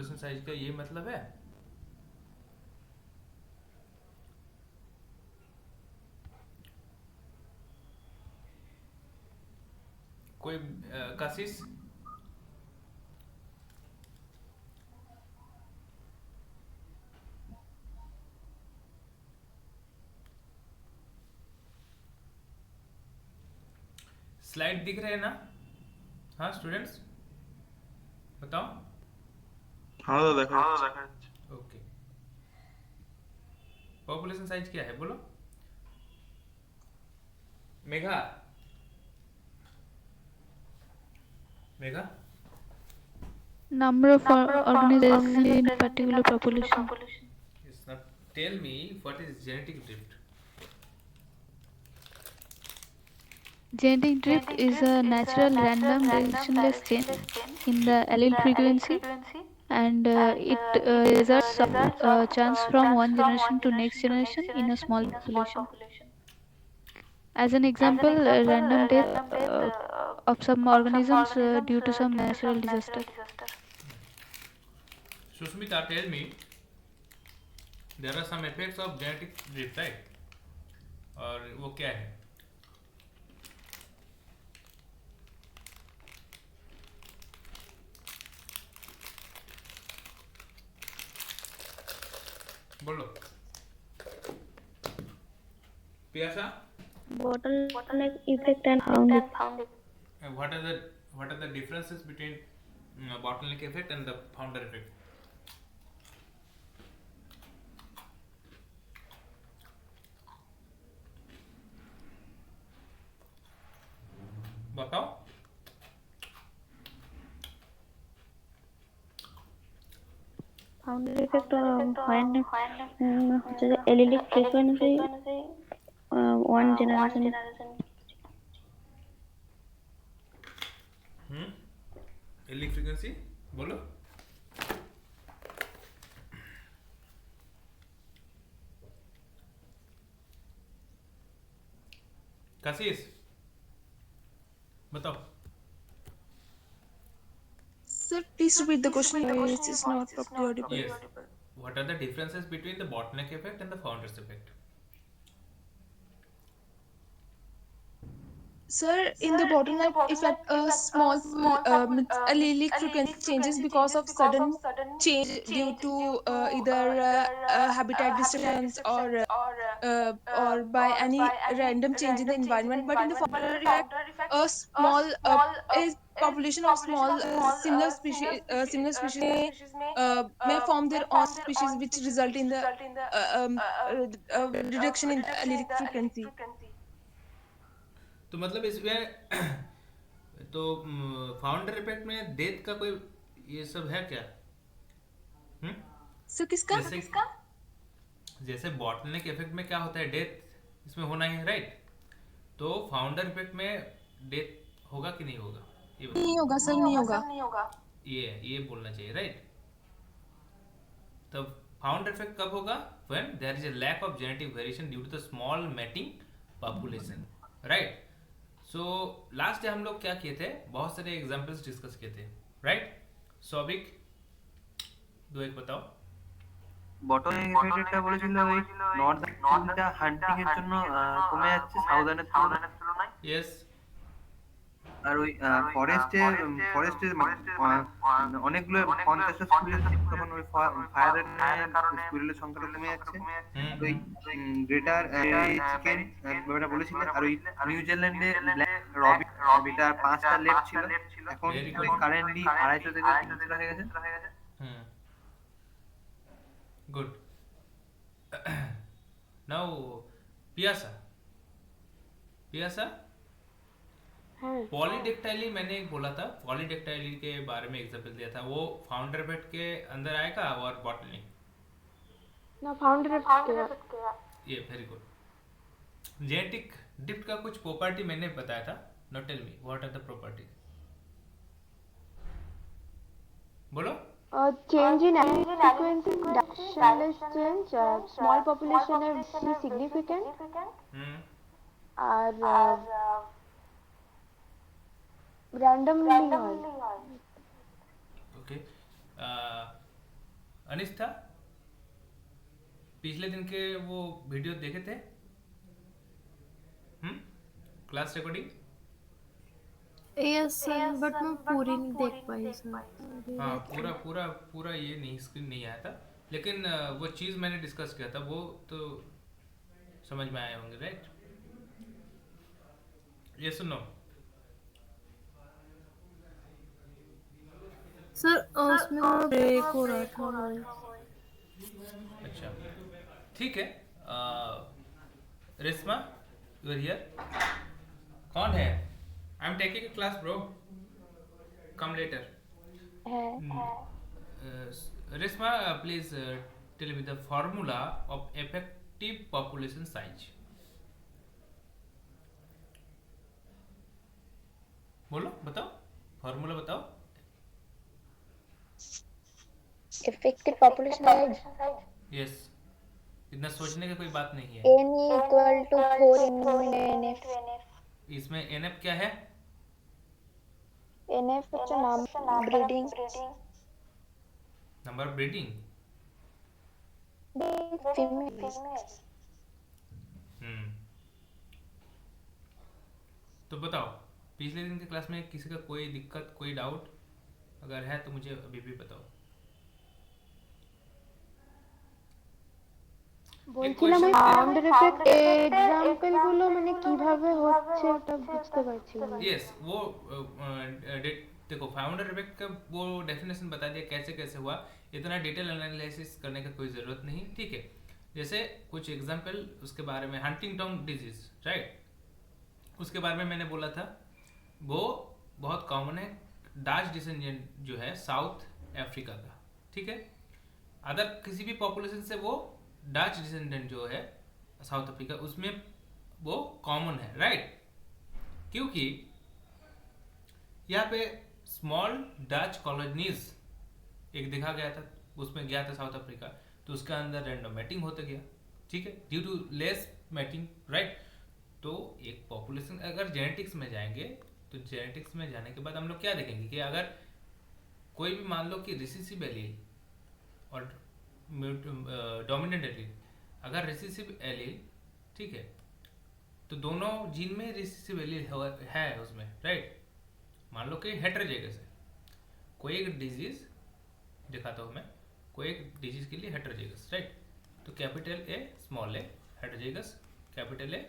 Population size का ये मतलब है? कोई कशिश? स्लाइड दिख रहे हैं ना? हाँ स्टूडेंट्स, बताओ। हाँ दादा দেখা हाँ যাচ্ছে। দেখা যাচ্ছে। ओके, पॉपुलेशन साइज क्या है बोलो Megha. Megha, Number of Number of organisms organisms in a present in a particular particular population. population. yes, now tell me what is genetic drift. Genetic drift Genetic is drift a is a natural natural random random directionless directionless change change in Okay. the in allele the allele frequency, frequency, and and it it results of results of chance from chance one from generation one to next generation to generation next in a generation small in a small population. population. As an As an example, example, random death random death of some of some organisms organisms due to some due to natural some natural disaster. disaster. Sushmita, tell me, there are some effects of genetic drift, right? और वो क्या है? बोलो Piyasa. Bottleneck effect and Bottleneck found it. and found it. what are the what are the differences between bottleneck effect and the founder effect? बताओ। Founder effect Founder effect when when হচ্ছে যে allelic allelic frequency frequency one one generation generation. Allelic frequency बोलो। कशिश बताओ। Sir, please Sir, repeat the please question. repeat the Your question. voice Your is voice not is properly not audible. properly yes, audible. what are the differences between the bottleneck effect and the founder's effect? Sir, in the Sir, in the bottleneck bottleneck effect, a effect, a small small allelic frequency allelic changes frequency because changes of because of sudden sudden change due change due to to either habitat habitat disruptions disruptions or by or any by any random change in the random change in the environment. But in the environment. But in founder the effect, founder effect, a a small small a is population of population small of small similar species similar species may form may their own form their species, own which species, result which in the result in the reduction in the reduction in allelic the allelic frequency. frequency. तो मतलब इसमें तो founder effect में death का कोई ये सब है क्या? हम्म So, किसका? जैसे जैसे बॉटलनेक इफेक्ट में क्या होता है, डेथ इसमें होना ही है, राइट? तो फाउंडर इफेक्ट में डेथ होगा कि नहीं होगा, ये नहीं बताओ। होगा सर, नहीं नहीं होगा होगा. सर, नहीं होगा। ये बोलना चाहिए, राइट? तब फाउंडर इफेक्ट कब होगा? When there is a lack of genetic variation due to the small mating population, right? So last day हम लोग क्या किए थे, बहुत सारे एग्जांपल्स डिस्कस किए थे, राइट? सौबिक दो एक बताओ। বটলিং এফেক্ট একটা বটলনেক বলেছিল ইফেক্টটা ওই বলেছিল ওই নর্দার্ন নর্দার্ন সিটিজটা সিটিজটা হান্টিং এর জন্য হান্টিং এর জন্য কমে যাচ্ছে কমে যাচ্ছে সাউদার্নের তুলনায়। সাউদার্নের তুলনায়। यस। আর ওই আর ওই ফরেস্টে ফরেস্টে ফরেস্টে ফরেস্টে মানে অনেকগুলো অনেকগুলো 50টা স্কুল পঞ্চাশটা স্কুল তখন ওই তখন ওই ফায়ারের ফায়ারের কারণে স্কুলের সংখ্যাটা স্কুলের কমে সংখ্যাটা যাচ্ছে। কমে যাচ্ছে। ওই ওই greater greater chicken Barry chicken ব্যাপারটা বলেছিলে। ব্যাপারটা আর ওই বলেছিলে। আর ওই নিউজিল্যান্ডে নিউজিল্যান্ডে ব্ল্যাক ব্ল্যাক রবিন রবিন যেটা 5টা যেটা লেফট পাঁচটা ছিল, লেফট ছিল, এখন वेरी ওই गुड। এখন ওই কারেন্টলি কারেন্টলি 250 থেকে 250 300 থেকে হয়ে গেছে। 300 হয়ে গেছে। गुड। नाउ पियासा, पियासा पॉलीडेक्टाइली मैंने एक बोला था, पॉलीडेक्टाइली के बारे में एग्जांपल दिया था, वो फाउंडर इफेक्ट के अंदर आएगा और बॉटलिंग? ना फाउंडर ना effect फाउंडर क्या? इफेक्ट क्या है? ये वेरी गुड। जेनेटिक डिप्ट का कुछ प्रॉपर्टी मैंने बताया था, no tell me what are the property, बोलो। Change in Change allelic in allelic frequency, frequency, directionless directionless change, change, small small population है population बेसी है बेसी significant significant, हम्म और और randomly randomly হয়. হয়। ओके। अनिश था? पिछले दिन के वो वीडियो देखे थे? Class recording? Yes sir, but मैं पूरी नहीं देख पाई सर। हाँ, पूरा पूरा पूरा ये नहीं, स्क्रीन नहीं आया था, लेकिन वो चीज़ मैंने डिस्कस किया था वो तो समझ में आए होंगे, राइट? ये सुनो, सर उसमें थोड़ा ब्रेक हो रहा था वॉइस। अच्छा ठीक है। Reshma, you are here? कौन है? I am taking a class bro, come later. Reshma, please tell me the formula of effective population size. बोलो, बताओ, फॉर्मूला बताओ। effective population size यस, इतना सोचने की कोई बात नहीं है। n equal to 4 into nf इसमें एनएफ क्या है? nf হচ্ছে নাম breeding number of breeding. females हम्म, तो बताओ, पिछले दिन की क्लास में किसी का कोई दिक्कत, कोई डाउट अगर है तो मुझे अभी भी बताओ। বলছিলাম ওই ফাউন্ডার এফেক্ট এক্সাম্পল গুলো মানে কিভাবে হচ্ছে ওটা বুঝতে পারছি না यस, वो देखो, फाउंडर इफेक्ट का वो डेफिनेशन बता दिया कैसे कैसे हुआ, इतना डिटेल एनालिसिस करने का कोई ज़रूरत नहीं, ठीक है। जैसे कुछ एग्जांपल उसके बारे में, हंटिंगटन डिजीज, राइट, उसके बारे में मैंने बोला था, वो बहुत कॉमन है, डाच डिसेंडेंट जो है साउथ अफ्रीका का, ठीक है। अदर किसी भी पॉपुलेशन से वो डाच डिसेंडेंट जो है साउथ अफ्रीका, उसमें वो कॉमन है, राइट, क्योंकि यहाँ पे स्मॉल डच कॉलोनीज एक देखा गया था, उसमें गया था साउथ अफ्रीका, तो उसका अंदर रैंडम मैटिंग होता गया, ठीक है, due to less mating, right. तो एक पॉपुलेशन, अगर जेनेटिक्स में जाएंगे तो जेनेटिक्स में जाने के बाद हम लोग क्या देखेंगे कि अगर कोई भी मान लो कि रिसेसिव एलील और डोमिनेंट एलील, अगर रिसेसिव एलील, ठीक है, तो दोनों जीन में रिसेसिव एलील है उसमें, राइट। मान लो कि हेटेरोजाइगस है, कोई एक डिजीज दिखाता हूँ मैं, कोई एक डिजीज के लिए हेटेरोजाइगस, राइट। तो capital A small A heterozygous, capital A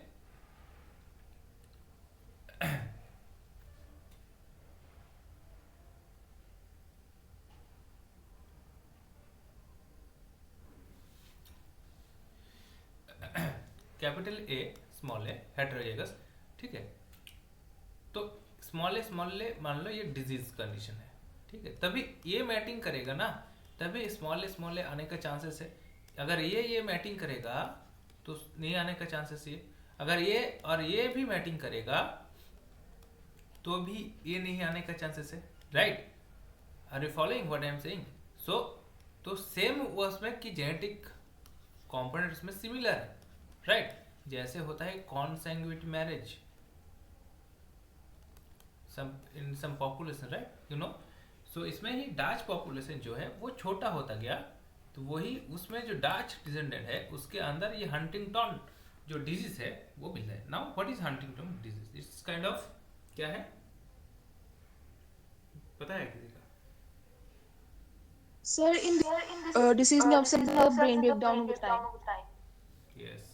capital A small A heterozygous, ठीक है। तो स्मॉल ए मान लो ये डिजीज कंडीशन है, ठीक है, तभी ये मैटिंग करेगा ना, तभी स्मॉल ए आने का चांसेस है। अगर ये मैटिंग करेगा तो नहीं आने का चांसेस है, अगर ये और ये भी मैटिंग करेगा तो भी ये नहीं आने का चांसेस है, right. Are you following what I am saying? So तो सेम उसमें कि जेनेटिक कंपोनेंट उसमें सिमिलर है, राइट। जैसे होता है consanguinity marriage in some population, right, you know. So इसमें ही डाच पॉपुलेशन जो है वो छोटा होता गया, तो वही उसमें जो डाच डिसेंडेंट है उसके अंदर ये हंटिंगटन जो डिजीज है वो मिल है। Now what is Huntington disease? It's kind of क्या है, पता है किसी का? सर इन डिसीज में अक्सर ब्रेन ब्रेकडाउन होता है। यस,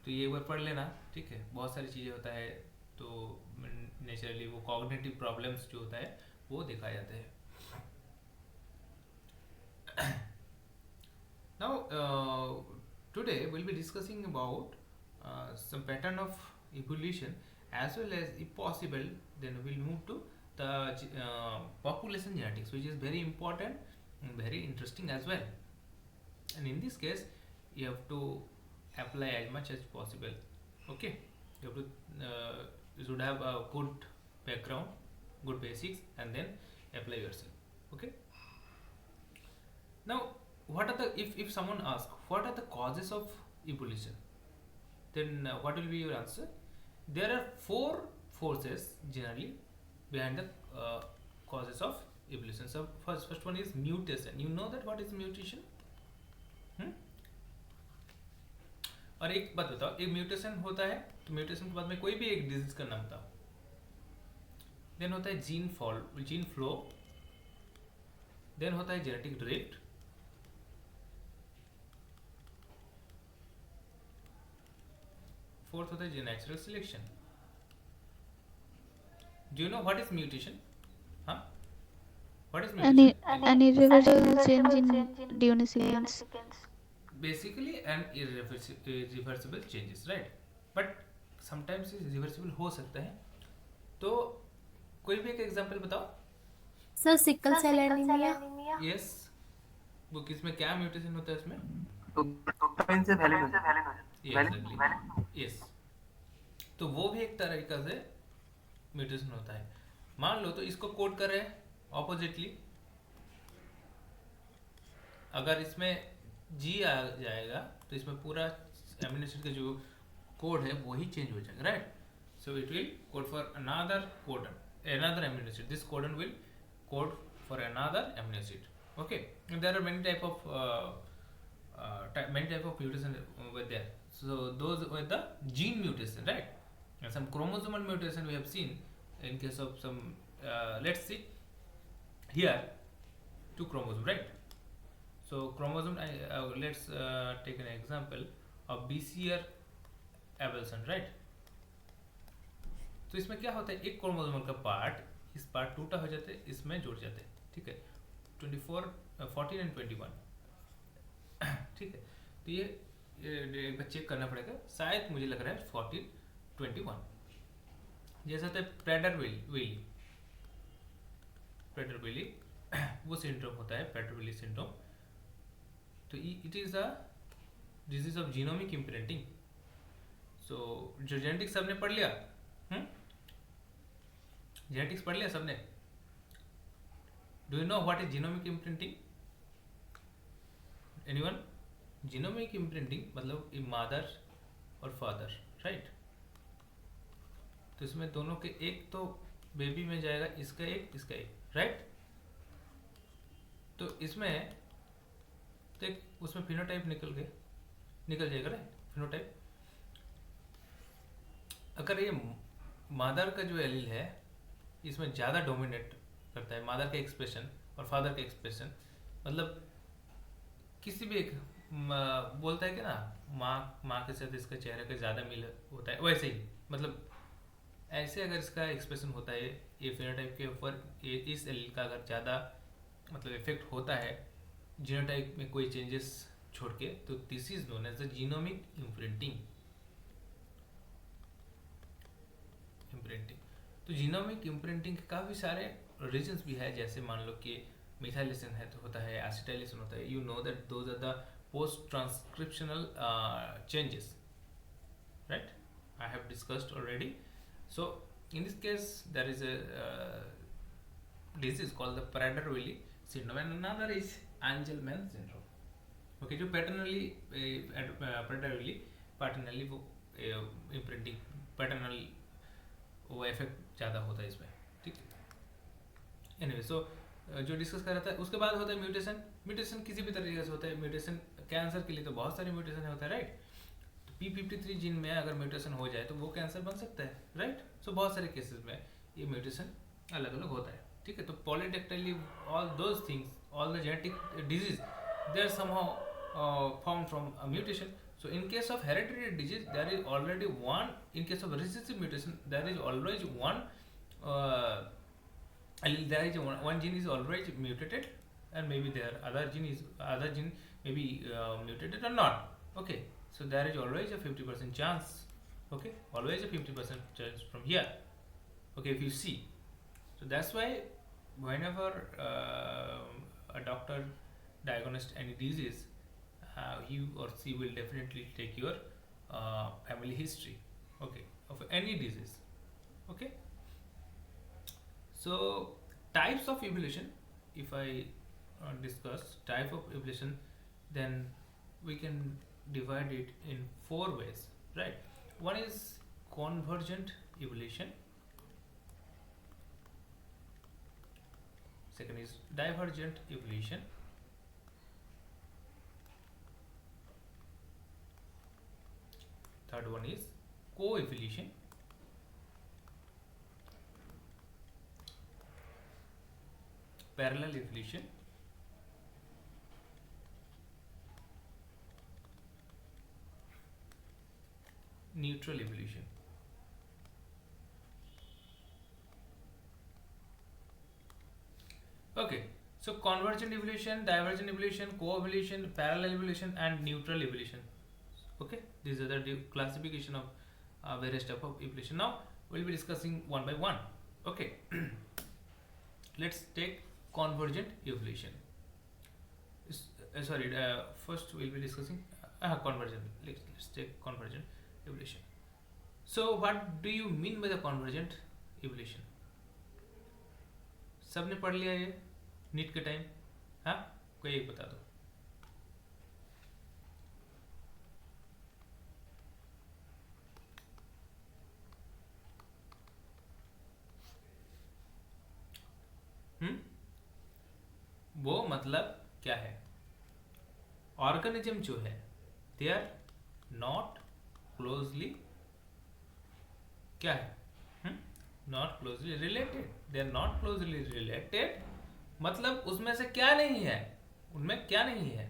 तो ये एक बार पढ़ लेना, ठीक है। बहुत सारी चीज़ें होता है, तो नेचुरली वो कॉग्निटिव प्रॉब्लम्स जो होता है वो देखा जाता है। Now today we'll be discussing about some pattern of evolution, as well as if possible then we'll move to the population genetics, which is very important and very interesting as well. And in this case you have to apply as much as possible, okay. You have to you should have a good background, good basics, and then apply yourself, okay. Now what are the, if someone asks what are the causes of evolution, then what will be your answer? There are 4 forces generally behind the causes of evolution. So first one is mutation. You know that what is mutation? और एक बात बताओ, एक mutation होता है तो mutation के बाद में कोई भी एक डिजीज का नाम बताओ. देन होता है जीन फ्लो, देन होता है जेनेटिक ड्रिफ्ट, फोर्थ होता है natural selection. Do you know what is mutation? हाँ, what is An mutation? an irreversible change in DNA sequence. Basically an irreversible changes, right? But sometimes reversible हो सकता है. तो कोई भी एक एग्जांपल बताओ. Sir sickle cell anaemia. Yes, वो किसमें क्या म्यूटेशन होता है उसमें? तो डोपामिन से वैलिन हो जाता है. यस, तो वो भी एक तरीका से म्यूटेशन होता है. मान लो तो इसको कोड कर रहे हैं ऑपोजिटली, अगर इसमें जी आ जाएगा तो इसमें पूरा एमिनो एसिड का जो कोड है वही चेंज हो जाएगा, right? So it will code for another codon, another amino acid. This codon will code for another amino acid. Okay, and there are many type of mutation over there. So those were the gene mutation, right? And some chromosomal mutation we have seen in case of some. Let's see here, 2 chromosomes, right? So chromosome, let's take an example of BCR abelson, right? तो इसमें क्या होता है, एक chromosome का part, इस part टूटा हो जाते हैं, इसमें जुड़ जाते हैं, ठीक है? 14 and 21, ठीक है? तो ये एक बार चेक करना पड़ेगा, शायद मुझे लग रहा है 14, 21. जैसा होता है प्रेटर-विली वो सिंड्रोम होता है, प्रेटर-विली सिंड्रोम. तो it is a disease of genomic imprinting. So जो जेनेटिक्स सबने पढ़ लिया, जेनेटिक्स पढ़ लिया सबने. Do you know what is genomic imprinting? Anyone? Genomic imprinting मतलब मदर और फादर, राइट? तो इसमें दोनों के एक तो बेबी में जाएगा, इसका एक, राइट? तो इसमें तो उसमें फिनोटाइप निकल जाएगा, राइट? फिनोटाइप. अगर ये मदर का जो एलील है इसमें ज़्यादा डोमिनेट करता है, मदर का एक्सप्रेशन और फादर का एक्सप्रेशन, मतलब किसी भी एक बोलता है कि ना माँ के साथ इसका चेहरे का ज़्यादा मिल होता है, वैसे ही मतलब ऐसे अगर इसका एक्सप्रेशन होता है ये फिनोटाइप के ऊपर, इस एलील का अगर ज़्यादा मतलब इफेक्ट होता है जीनोटाइप में कोई चेंजेस छोड़ के, तो this is known as the genomic imprinting. तो जीनोमिक इम्प्रिंटिंग के काफ़ी सारे रीजंस भी है, जैसे मान लो कि मिथाइलेशन है तो होता है, एसिटाइलेशन होता है. You know that those are the post transcriptional changes, right? I have discussed already. So in this case there is a disease called the Prader-Willi syndrome and another is Angelman syndrome. Okay, जो Prader-Willi paternally वो imprinting paternal वो effect ज़्यादा होता है इसमें, ठीक है? Anyway, सो जो डिस्कस कर रहा था, उसके बाद होता है म्यूटेशन. म्यूटेशन किसी भी तरीके से होता है. म्यूटेशन कैंसर के लिए तो बहुत सारे म्यूटेशन होता है, राइट? तो P53 जीन में अगर म्यूटेशन हो जाए तो वो कैंसर बन सकता है, राइट? सो बहुत सारे केसेस में ये म्यूटेशन अलग अलग होता है, ठीक है? तो polydactyly all those things, all the genetic disease, they are somehow form from a mutation. So in case of hereditary disease, there is already one. In case of recessive mutation, there is always one. There is one gene is always mutated, and maybe there other gene may be mutated or not. Okay, so there is always a 50% chance. Okay, always a 50% chance from here. Okay, if you see, so that's why whenever a doctor diagnosed any disease, he or she will definitely take your family history, okay, of any disease. Okay, so types of evolution, if I discuss type of evolution, then we can divide it in 4 ways, right? One is convergent evolution. second is divergent evolution, third one is co-evolution, parallel evolution, neutral evolution. Okay, so convergent evolution, divergent evolution, co-evolution, parallel evolution, and neutral evolution. Okay, these are the classification of various type of evolution. Now we'll be discussing one by one. Okay, let's take convergent evolution. First we'll be discussing convergent. Let's take convergent evolution. So what do you mean by the convergent evolution? सबने पढ़ लिया ये NEET के time? हाँ, कोई एक बता दो. वो मतलब क्या है? ऑर्गेनिज्म जो है दे आर नॉट क्लोजली क्या है? Not closely related. They are not closely related मतलब उसमें से क्या नहीं है? उनमें क्या नहीं है?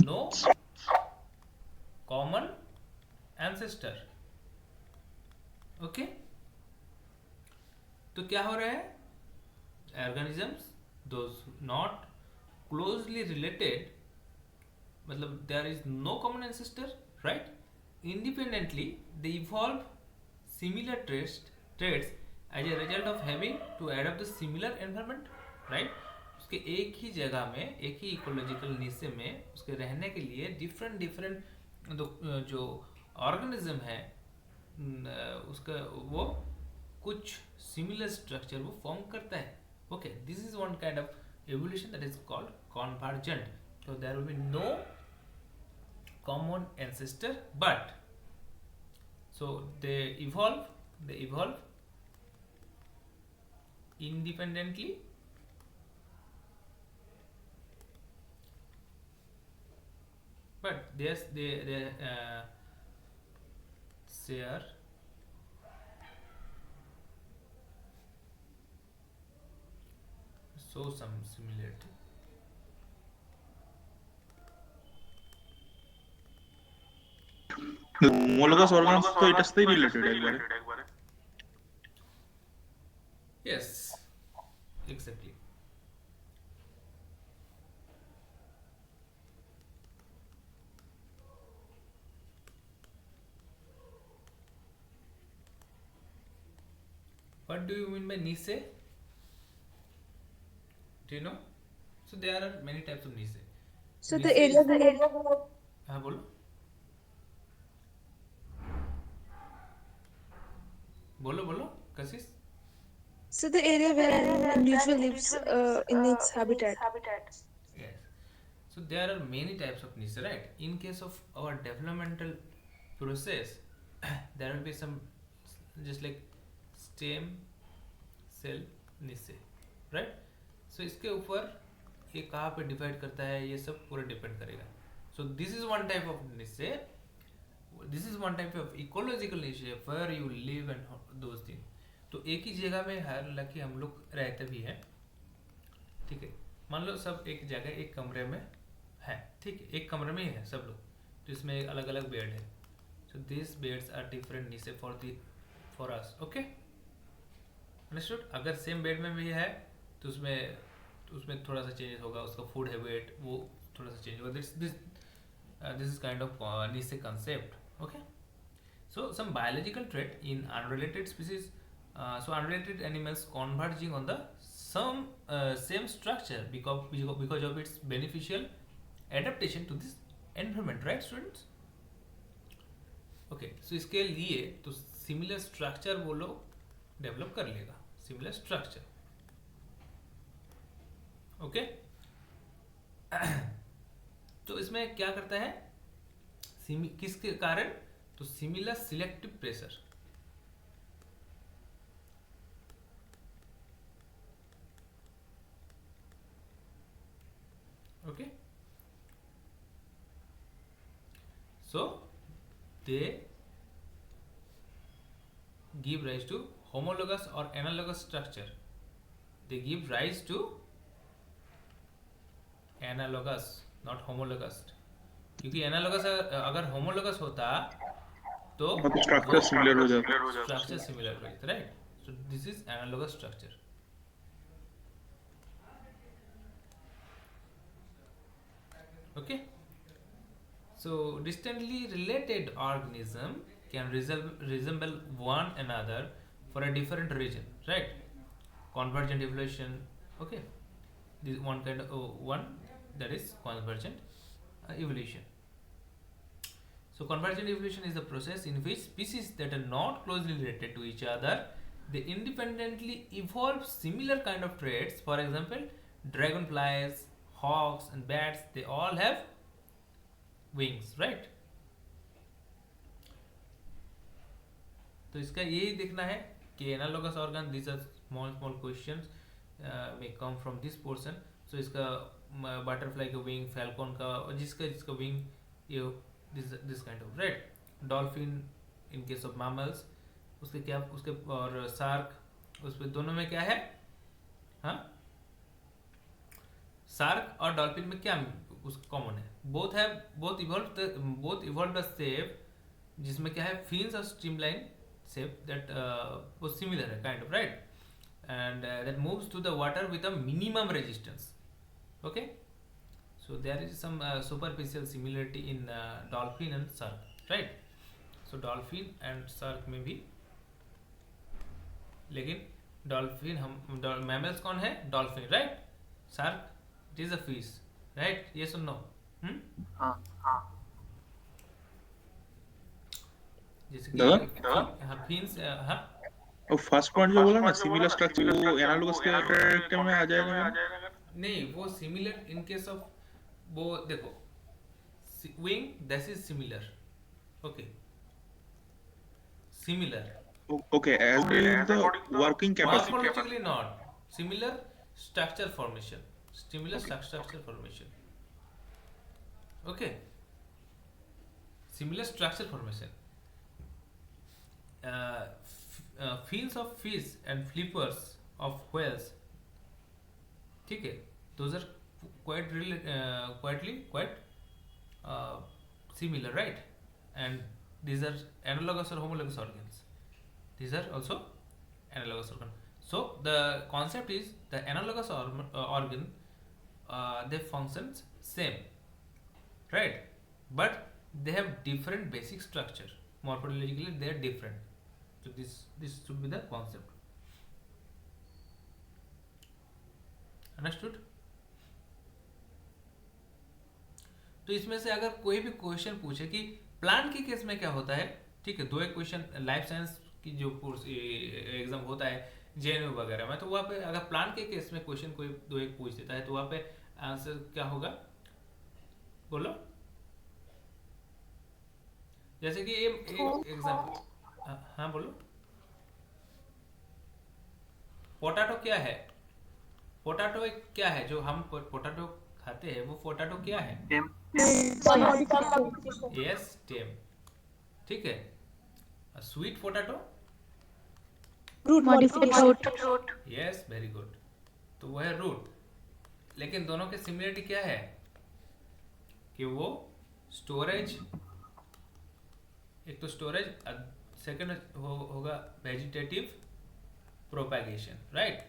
No common ancestor. ओके, तो क्या हो रहा है? organisms those not closely related मतलब there is no common ancestor, right? Independently they evolve similar traits as a result of having to adapt the similar environment, right? उसके एक ही जगह में, एक ही इकोलॉजिकल निशे में उसके रहने के लिए डिफरेंट जो ऑर्गेनिज्म है उसका वो कुछ सिमिलर स्ट्रक्चर वो फॉर्म करता है. Okay, this is one kind of evolution that is called convergent. So there will be no common ancestor, but so they evolve independently, but they share show some similarity. homologous organisms তো এটার সাথেই related একবারে. Yes, exactly. What do you mean by niche? Do you know? So there are many types of niche. So the area हाँ बोलो. बोलो कशिश. so the area where an individual lives in its habitat. Yes. So there are many types of niche, right? In case of our developmental process, there will be some just like stem cell niche, right? So इसके ऊपर ये कहाँ पे divide करता है ये सब पूरा डिपेंड करेगा. So this is one type of niche. This is one type of ecological niche where you live and those things. तो एक ही जगह में हालांकि हम लोग रहते भी हैं, ठीक है. मान लो सब एक जगह एक कमरे में है, ठीक है, एक कमरे में ही है सब लोग, तो इसमें अलग अलग बेड है. So this beds are different niche for us. Okay, understood. अगर सेम बेड में भी है तो उसमें थोड़ा सा चेंजेस होगा, उसका फूड हैबिट वो थोड़ा सा चेंज होगा. दिस इज काइंड ऑफ निचे concept. Okay, so some biological trait in unrelated species, so unrelated animals converging on the same structure because of its beneficial adaptation to this environment, right students? Okay, so इसके लिए तो similar structure वो लोग develop कर लेगा, similar structure. Okay, तो इसमें क्या करता है किसके कारण? तो similar selective pressure. So they give rise to homologous or analogous structure. They give rise to analogous, not homologous. क्योंकि एनालोगस अगर होमोलोगस होता तो मतलब स्ट्रक्चर सिमिलर हो जाता है। स्ट्रक्चर सिमिलर हो जाता, right? So this is analogous structure. Okay, so distantly related organism can resemble one another for a different region, right? Convergent evolution. Okay, this one kind of one, that is convergent evolution. So convergent evolution is the process in which species that are not closely related to each other, they independently evolve similar kind of traits. For example, dragonflies, hawks and bats, they all have wings, right? तो इसका यही देखना है कि analogous organ, this are small small questions may come from this portion. So इसका butterfly का wing, falcon का, और जिसका विंग ये this kind of, right? Dolphin in case of mammals, उसके क्या, उसके और शार्क, उस पे दोनों में क्या है? हाँ, शार्क और डॉल्फिन में क्या उसका कॉमन है? बोथ इवॉल्व द शेप, जिसमें क्या है, फिन्स और स्ट्रीमलाइन शेप, दैट वो सिमिलर है kind of, right? And that moves through the water with a minimum resistance. Okay, so there is some superficial similarity in dolphin and shark, right? So dolphin and shark में भी, लेकिन dolphin हम mammals कौन है? Dolphin, right? Shark it is a fish, right? ये सुन no. जैसे कि हाँ, फिन्स, हाँ. और फर्स्ट पॉइंट जो बोला ना सिमिलर स्ट्रक्चर, वो एनालॉगस के कैरेक्टर में आ जाएगा? नहीं, वो सिमिलर इन केस ऑफ, वो देखो wing, this is similar. Okay, similar. Okay, as the working capacity. Morphologically not. Similar structure formation. Similar structure formation. Okay. Similar structure formation. Fins of fish and flippers of whales. ठीक है. Those are quite similar, right? And these are analogous or homologous organs. These are also analogous organ. So the concept is the analogous organ, they functions same, right? But they have different basic structure. Morphologically they are different. So this should be the concept. Understood? तो इसमें से अगर कोई भी question पूछे कि plant के case में क्या होता है, ठीक है, दो एक क्वेश्चन लाइफ साइंस की जो एग्जाम होता है जेएनयू वगैरह में, तो वहाँ पे अगर प्लांट के केस में क्वेश्चन कोई दो एक पूछ देता है, तो वहाँ पे आंसर क्या होगा? बोलो. जैसे कि एक एग्जाम्पल, हाँ बोलो. पोटैटो क्या है? पोटैटो एक क्या है जो हम पोटैटो खाते हैं, वो पोटैटो क्या है? Yes, stem. ठीक है. Sweet potato, root. Yes, very good. तो वो है रूट. लेकिन दोनों के सिमिलरिटी क्या है? कि वो स्टोरेज, एक तो स्टोरेज, सेकंड होगा वेजिटेटिव प्रोपैगेशन, राइट?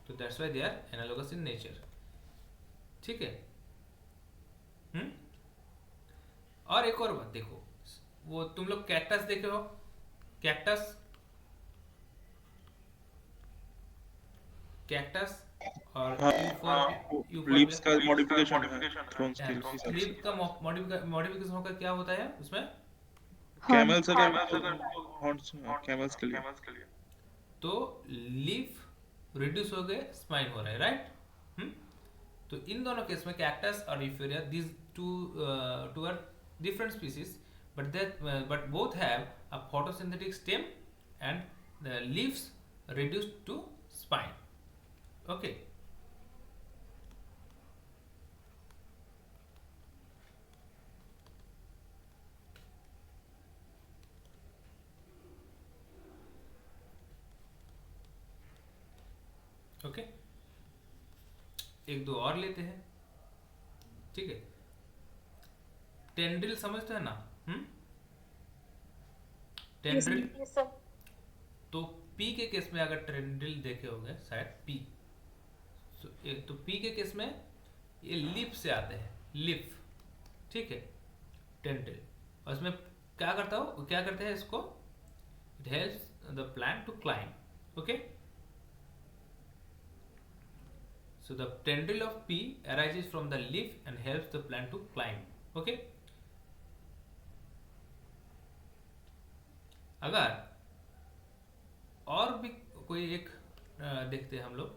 तो that's why they are analogous in nature. ठीक है. और एक और बात देखो, वो तुम लोग कैक्टस देखे हो? कैक्टस और लीव्स का मॉडिफिकेशन है, थ्रोन्स के लीफ का मॉडिफिकेशन होकर क्या होता है उसमें? कैमल्स हॉर्न्स, कैमल्स के लिए. तो लीफ रिड्यूस हो गए, स्पाइन हो रहा है, राइट? तो इन दोनों केस में कैक्टस और euphoria, these two are different species, but both have a photosynthetic stem and the leaves reduced to spine. Okay. एक दो और लेते हैं, ठीक है। टेंड्रिल समझते हैं ना? Tendril, Yes, sir. तो पी के केस में अगर टेंड्रिल देखे होंगे शायद पी, तो पी के केस में ये लीफ से आते हैं, लीफ, ठीक है, टेंड्रिल। और इसमें क्या करते हैं इसको, it helps the plant to climb, okay. So the tendril of pea arises from the leaf and helps the plant to climb. Okay. अगर और भी कोई एक देखते हैं हम लोग,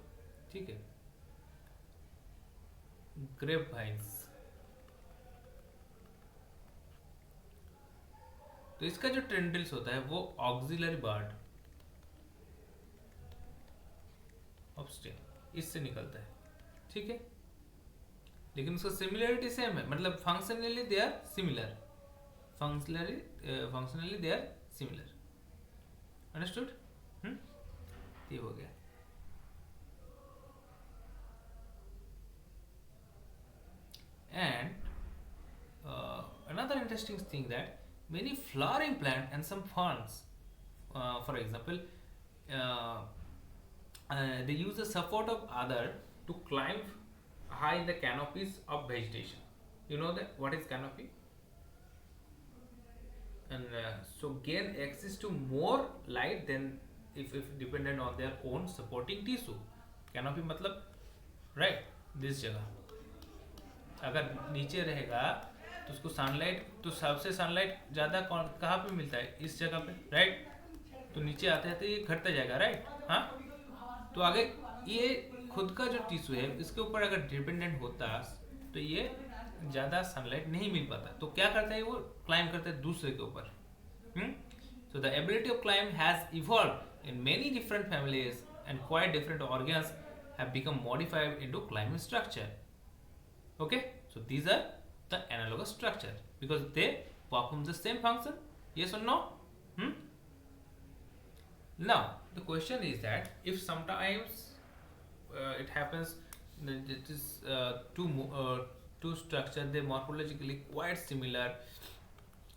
ठीक है, ग्रेप वाइन्स। तो इसका जो टेंड्रिल्स होता है वो ऑक्सिलरी बर्ड ऑफ स्टेम इससे निकलता है, ठीक है। लेकिन उसका सिमिलरिटी सेम है, मतलब functionally they are similar, functionally they are similar. Understood? ये हो गया। And another interesting thing that many flowering plant and some ferns, for example, they use the support of other to climb high in the canopies of vegetation. You know that what is canopy? And so gain access to more light than if dependent on their own supporting tissue. Canopy मतलब right this जगह अगर नीचे रहेगा तो उसको sunlight, तो सबसे sunlight ज़्यादा कहाँ पे मिलता है, इस जगह पे, राइट। तो नीचे आते आते ये घटता जाएगा, राइट। हाँ, तो आगे ये खुद का जो टिश्यू है इसके ऊपर अगर डिपेंडेंट होता तो ये ज़्यादा सनलाइट नहीं मिल पाता। तो क्या करता है वो, क्लाइम करता है दूसरे के ऊपर। So the ability of climb has evolved in many different families and quite different organs have become modified into climbing structure. Okay, so these are the analogous structure because they perform the same function. Yes or no? Now the question is that if sometimes it happens that it is two structure, they morphologically quite similar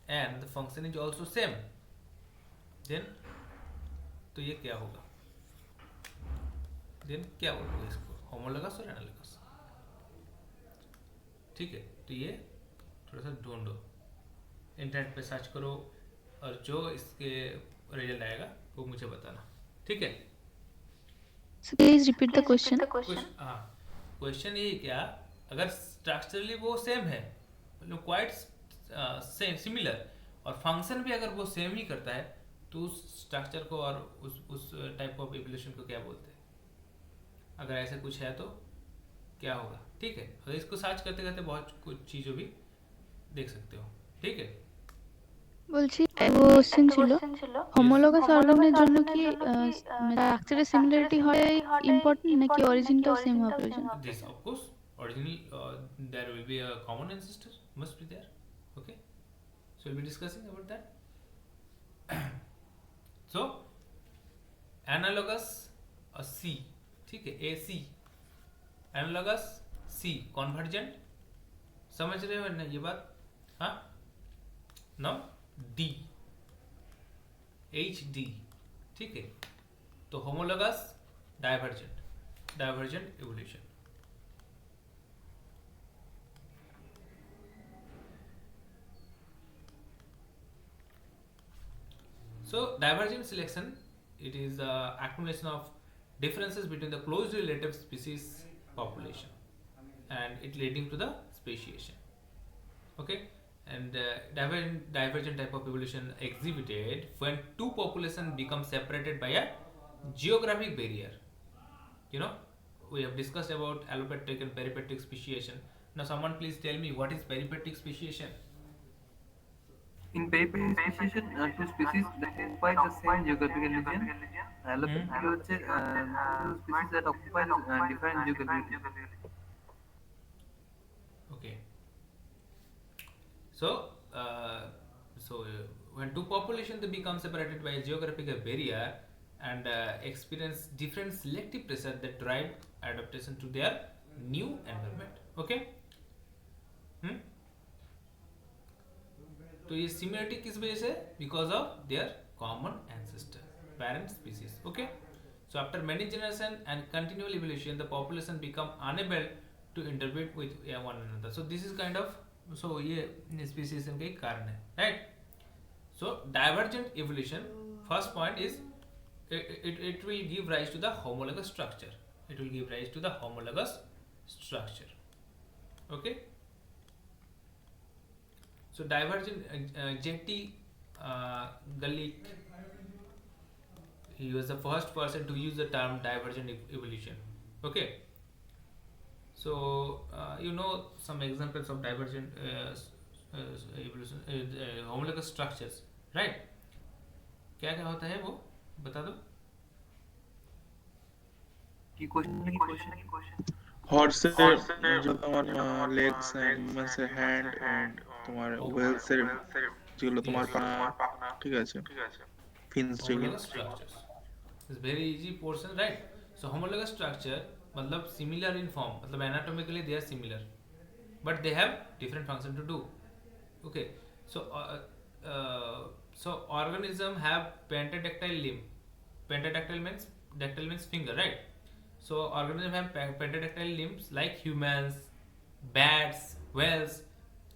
and the function is also same, then तो ये क्या होगा, then क्या बोलोगे इसको, homologous और analogous, ठीक है। तो ये थोड़ा सा ढूंढो, इंटरनेट पे सर्च करो और जो इसके रिजल्ट आएगा वो मुझे बताना, ठीक है। So please repeat the question. हाँ, क्वेश्चन ये क्या, अगर स्ट्रक्चरली वो सेम है, मतलब क्वाइट सेम सिमिलर, और फंक्शन भी अगर वो सेम ही करता है तो उस स्ट्रक्चर को और उस टाइप ऑफ इवोल्यूशन को क्या बोलते हैं। अगर ऐसा कुछ है तो क्या होगा, ठीक है। अगर इसको सर्च करते करते बहुत कुछ चीज़ों भी देख सकते हो, ठीक है। বলছি কোশ্চেন ছিল হোমোলোগাস অর্গানের জন্য কি স্ট্রাকচারের সিমিলারিটি হয় ইম্পর্টেন্ট নাকি অরিজিনটাও সেম হওয়া প্রয়োজন? This of course originally there will be a common ancestor must be there, okay, so we'll be discussing about that. So analogous C, ठीक है, AC analogous C convergent, समझ रहे हो ना ये बात? हाँ, now D HD, ठीक है। तो homologous divergent evolution. So divergent selection, it is the accumulation of differences between the closely related species population and it leading to the speciation, okay. And divergent type of evolution exhibited when two populations become separated by a geographic barrier. You know, we have discussed about allopatric and peripatric speciation. Now someone please tell me what is peripatric speciation? In peripatric speciation, two species that occupy the same geographical region. Allopatric হচ্ছে two species that occupy different geographical region. Okay. So, when two populations they become separated by a geographical barrier and experience different selective pressure that drive adaptation to their new environment. Okay. तो ये similarity किस वजह से? Because of their common ancestor, parent species. Okay. So after many generations and continual evolution, the population become unable to interbreed with one another. So this is kind of, so ये speciation का एक कारण है, right? So divergent evolution, first point is it will give rise to the homologous structure. It will give rise to the homologous structure. Okay. So divergent, J.T. Galit, he was the first person to use the term divergent evolution. Okay. So you know some examples of divergent evolution, homologous structures, right? क्या क्या होता है वो बता दो. কি question হর্সের যে তোমার লেগস এনিমালসের হ্যান্ড এন্ড তোমার ওয়েলসের যেগুলো তোমার পা, ঠিক আছে, ফিনস যেগুলো. Homologous structures is very easy portion, right? So homologous structure मतलब similar in form, मतलब anatomically they are similar but they have different function to do. Okay. So organism have pentadactyl limb. Pentadactyl means finger, right? So organism have pentadactyl limbs like humans, bats, whales.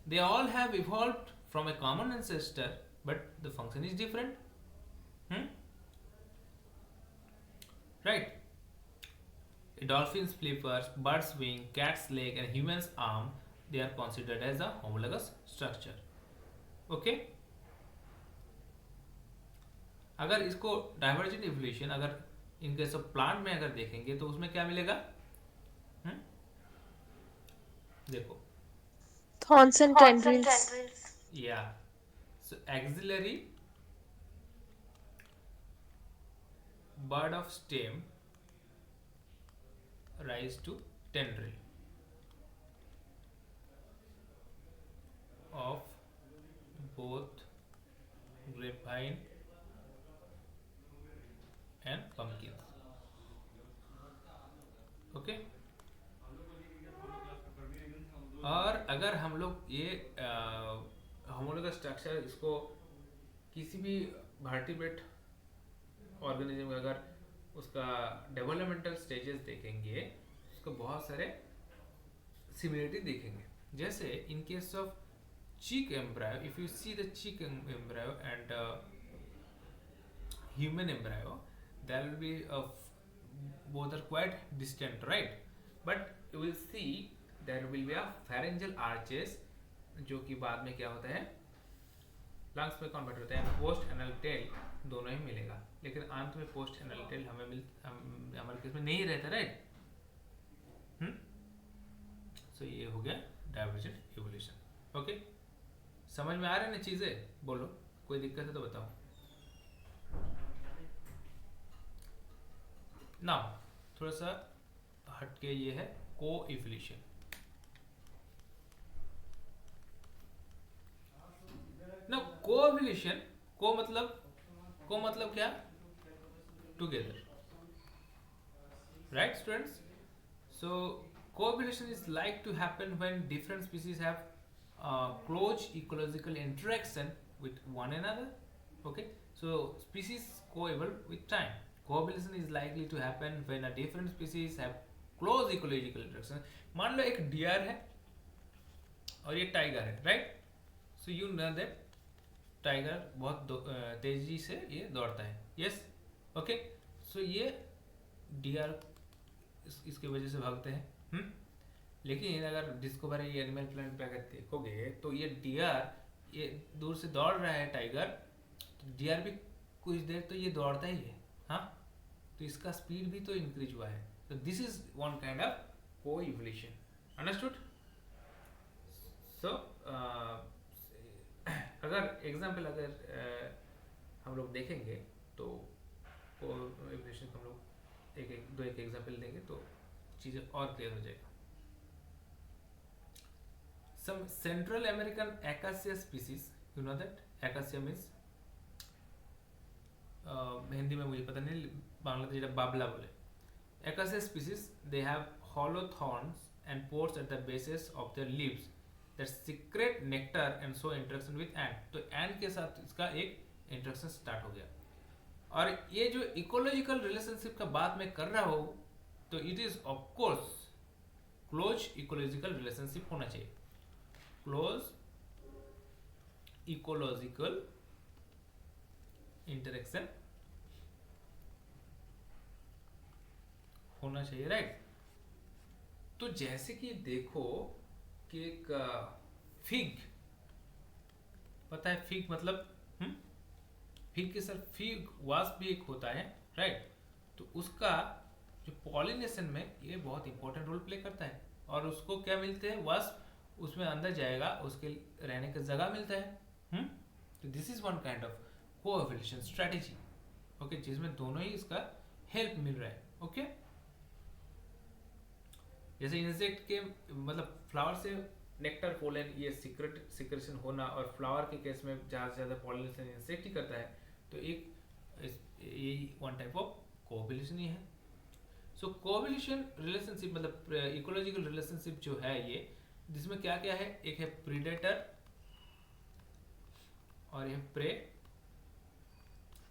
They all have evolved from a common ancestor but the function is different. Right. A dolphin's flippers, bird's wing, cat's leg and human's arm, they are considered as a homologous structure. Okay. अगर इसको divergent evolution अगर in case of plant में अगर देखेंगे तो उसमें क्या मिलेगा? देखो Thorns and tendrils. Yeah. So axillary bud of stem rise to tendril of both grapevine and pumpkins. Okay. और अगर हम लोग ये होमोलोगस स्ट्रक्चर इसको किसी भी वर्टिब्रेट ऑर्गेनिज्म का अगर उसका डेवलपमेंटल स्टेजेस देखेंगे उसको बहुत सारे सिमिलरिटी देखेंगे. जैसे in case of cheek embryo, if you see the cheek embryo and human embryo, there will be both are quite distant, right? But you will see there will be a pharyngeal arches जो कि बाद में क्या होता है lungs में convert होता है. पोस्ट एनल टेल दोनों ही मिलेगा लेकिन अंत में पोस्ट एनल टेल हमारे केस में नहीं रहता, राइट? सो ये हो गया डाइवर्जेंट इवोल्यूशन. ओके. समझ में आ रहे हैं ना चीजें? बोलो कोई दिक्कत है तो बताओ. नाउ थोड़ा सा हटके ये है को इवोल्यूशन. ना को इवोल्यूशन, को मतलब क्या? Together, right students? So coevolution is like to happen when different species have close ecological interaction with one another. Okay, so species co-evolve with time. Co-evolution is likely to happen when a different species have close ecological interaction. मान लो एक dear है और ये tiger है, right? So you know that tiger बहुत तेजी से ये दौड़ता है. यस. ओके. सो ये डियर इसके वजह से भागते हैं. लेकिन अगर डिस्कवरी एनिमल प्लांट पे अगर देखोगे तो ये डियर ये दूर से दौड़ रहा है टाइगर, तो डियर भी कुछ देर तो ये दौड़ता ही है. हाँ, तो इसका स्पीड भी तो इंक्रीज हुआ है. तो this is one kind of को इवोल्यूशन. अंडरस्टूड? सो अगर एग्जाम्पल अगर हम लोग देखेंगे तो को इवोल्यूशन हम लोग एक एग्जाम्पल देंगे तो चीज़ें और क्लियर हो जाएगा. Some Central American acacia species, you know that acacia means Hindi में मुझे पता नहीं, बांग्लादेश बाबला बोले. Acacia species they have hollow thorns and pores at the bases of their leaves that secrete nectar and show interaction with ant. तो ant के साथ इसका एक इंटरेक्शन स्टार्ट हो गया। और ये जो इकोलॉजिकल रिलेशनशिप का बात मैं कर रहा हूँ, तो it is of course close ecological relationship होना चाहिए। क्लोज इकोलॉजिकल इंटरेक्शन होना चाहिए, राइट। तो जैसे कि देखो कि एक फिग, पता है फिग मतलब फिग के सर फिग वास्प भी एक होता है, राइट। तो उसका जो पॉलिनेशन में ये बहुत इंपॉर्टेंट रोल प्ले करता है। और उसको क्या मिलते हैं, वास्प उसमें अंदर जाएगा, उसके रहने की जगह मिलता है। तो this is one kind of coevolution strategy, okay, जिसमें दोनों ही इसका हेल्प मिल रहा है, ओके। जैसे इंसेक्ट के मतलब फ्लावर से नेक्टर, पोलन, ये सिक्रेशन होना, और फ्लावर के केस में ज़्यादा से ज़्यादा पॉलिनेशन इंसेक्ट ही करता है। तो एक यही वन टाइप ऑफ कोएवोल्यूशन ही है। सो कोएवोल्यूशन रिलेशनशिप मतलब इकोलॉजिकल रिलेशनशिप जो है ये, जिसमें क्या क्या है, एक है प्रीडेटर और ये प्रे,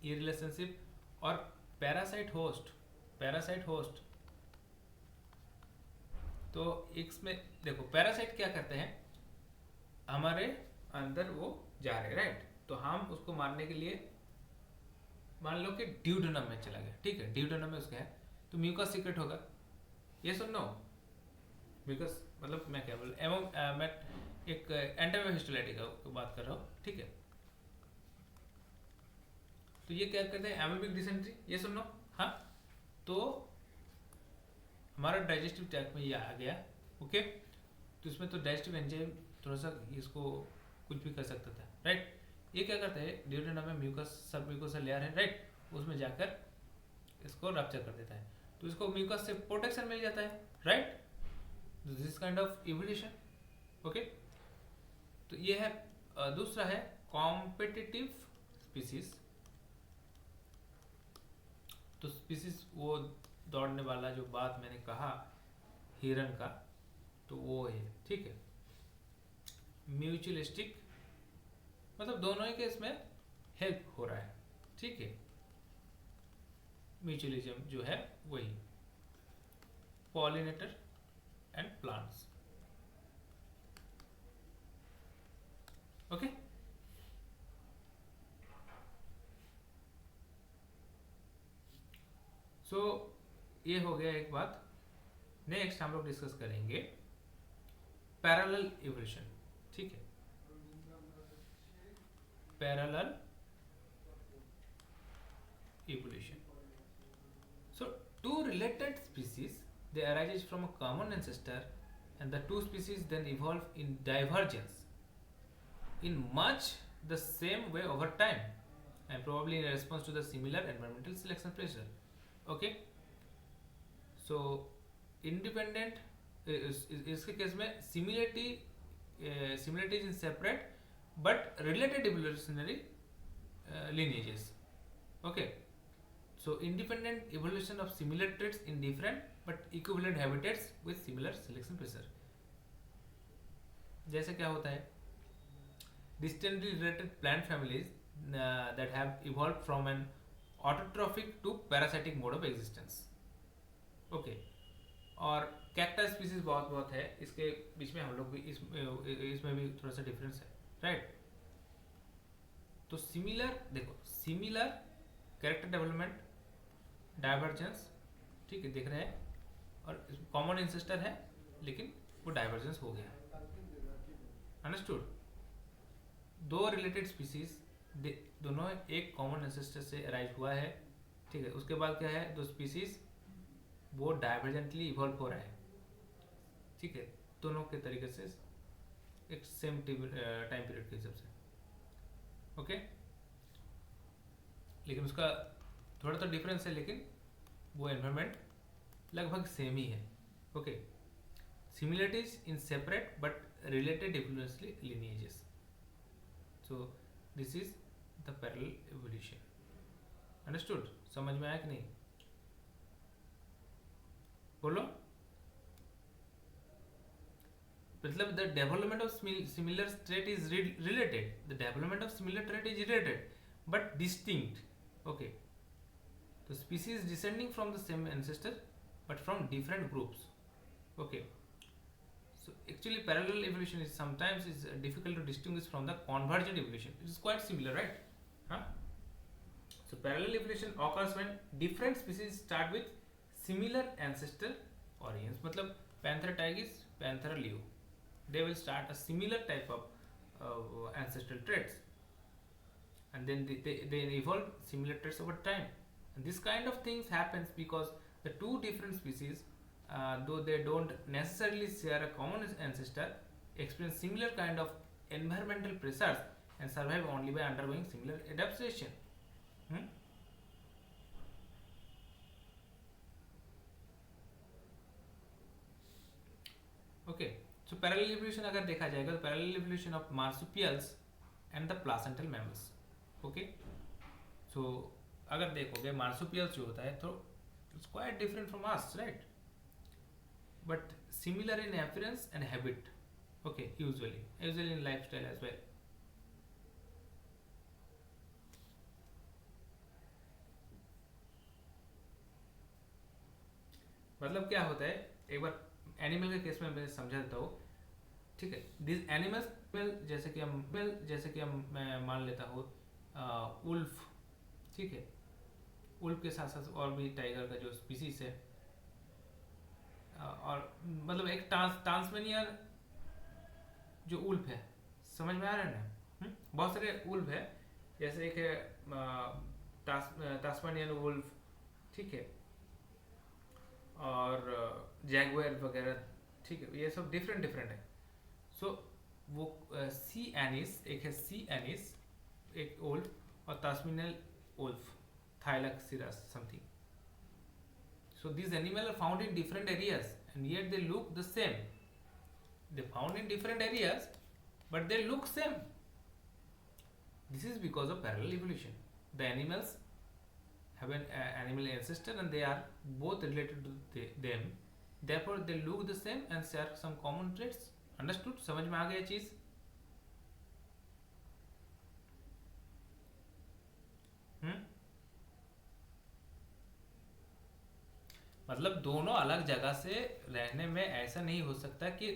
ये रिलेशनशिप, और पैरासाइट होस्ट। तो इसमें देखो पैरासाइट क्या करते हैं, हमारे अंदर वो जा रहे, राइट। तो हम उसको मारने के लिए मान लो कि ड्यूडेनम में चला गया, ठीक है, ड्यूडेनम में उसका है, तो म्यूकस सीक्रेट होगा, ये सुन नो। म्यूकस मतलब मैं क्या बोल मैं एक एंटाइहिस्टोलाइटिक की बात कर रहा हूँ, ठीक है। तो ये क्या करते हैं, एमोबिक डिसेंट्री, ये सुन लो। हाँ, तो हमारा डाइजेस्टिव ट्रैक्ट में ये आ गया, ओके। तो इसमें तो डाइजेस्टिव एंजाइम थोड़ा सा इसको कुछ भी कर सकता था, राइट। ये क्या करता है, ड्यूडेनम में म्यूकस सब म्यूकोसा लेयर है, राइट, उसमें जाकर इसको रप्चर कर देता है, तो इसको म्यूकस से प्रोटेक्शन मिल जाता है, right. This kind of evolution, okay. तो ये है दूसरा है कॉम्पिटिटिव स्पीसीज। तो स्पीसीज वो दौड़ने वाला जो बात मैंने कहा हिरन का, तो वो है, ठीक है। म्यूचुअलिस्टिक मतलब दोनों ही के इसमें हेल्प हो रहा है, ठीक है। म्यूचुअलिज्म जो है वही पॉलिनेटर एंड प्लांट्स, ओके। सो ये हो गया एक बात। नेक्स्ट हम लोग डिस्कस करेंगे पैरेलल इवोल्यूशन, ठीक है। Parallel evolution. So two related species, they arises from a common ancestor, and the two species then evolve in divergence in much the same way over time, and probably in response to the similar environmental selection pressure. Okay, so independent इसके case में similarities in separate but related evolutionary lineages. Okay, so independent evolution of similar traits in different but equivalent habitats with similar selection pressure. जैसे क्या होता है, distantly related plant families that have evolved from an autotrophic to parasitic mode of existence. Okay, और cactus species बहुत है, इसके बीच में हम लोग भी इसमें भी थोड़ा सा डिफरेंस है, राइट। तो सिमिलर देखो, सिमिलर कैरेक्टर डेवलपमेंट, डाइवर्जेंस, ठीक है, देख रहे हैं, और कॉमन इंसेस्टर है लेकिन वो डाइवर्जेंस हो गया, अंडरस्टूड। दो रिलेटेड स्पीसीज दोनों एक कॉमन इंसेस्टर से अराइज हुआ है, ठीक है। उसके बाद क्या है, दो स्पीसीज वो डाइवर्जेंटली इवॉल्व हो रहा है, ठीक है, दोनों के तरीके से एक सेम टाइम पीरियड के हिसाब से, ओके। लेकिन उसका थोड़ा तो डिफरेंस है, लेकिन वो एनवायरनमेंट लगभग सेम ही है, okay. Similarities in separate but related evolutionary lineages. So this is the parallel evolution, understood. समझ में आया कि नहीं, बोलो। मतलब the development of similar trait is related. The development of similar trait is related, but distinct. Okay. The species descending from the same ancestor, but from different groups. Okay. So actually, parallel evolution is sometimes is difficult to distinguish from the convergent evolution. It is quite similar, right? Huh? So parallel evolution occurs when different species start with similar ancestral origins. मतलब Panthera tigris, Panthera leo, they will start a similar type of ancestral traits, and then they evolve similar traits over time. And this kind of things happens because the two different species, though they don't necessarily share a common ancestor, experience similar kind of environmental pressures and survive only by undergoing similar adaptation. Okay, so parallel evolution अगर देखा जाएगा तो parallel evolution of marsupials and the placental mammals. Okay, so अगर देखोगे marsupials जो होता है तो it's quite different from us, right? But similar in appearance and habit. Okay, usually in lifestyle as well. मतलब क्या होता है, एक बार एनिमल के केस में मैं समझा देता हूँ. ठीक है, दिस एनिमल्स जैसे कि हम मैं मान लेता हूँ उल्फ. ठीक है, उल्फ के साथ साथ और भी टाइगर का जो स्पीसीज है, और मतलब एक टांसमेनियन जो उल्फ है, समझ में आ रहा है ना? बहुत सारे उल्फ है, जैसे एक है टास्मानियन उल्फ. ठीक है, और जैगुआर वगैरह. ठीक है, ये सब डिफरेंट है. सो वो सी एनिस, एक है सी एनिस, एक उल्फ, और Tasmanian wolf, thylacinus something. So these animals are found in different areas and yet they look the same. They found in different areas but they look same. This is because of parallel evolution. The animals have an animal ancestor and they are both related to them. Therefore they look the same and share some common traits. Understood? समझ में आ गया चीज? मतलब दोनों अलग जगह से रहने में ऐसा नहीं हो सकता कि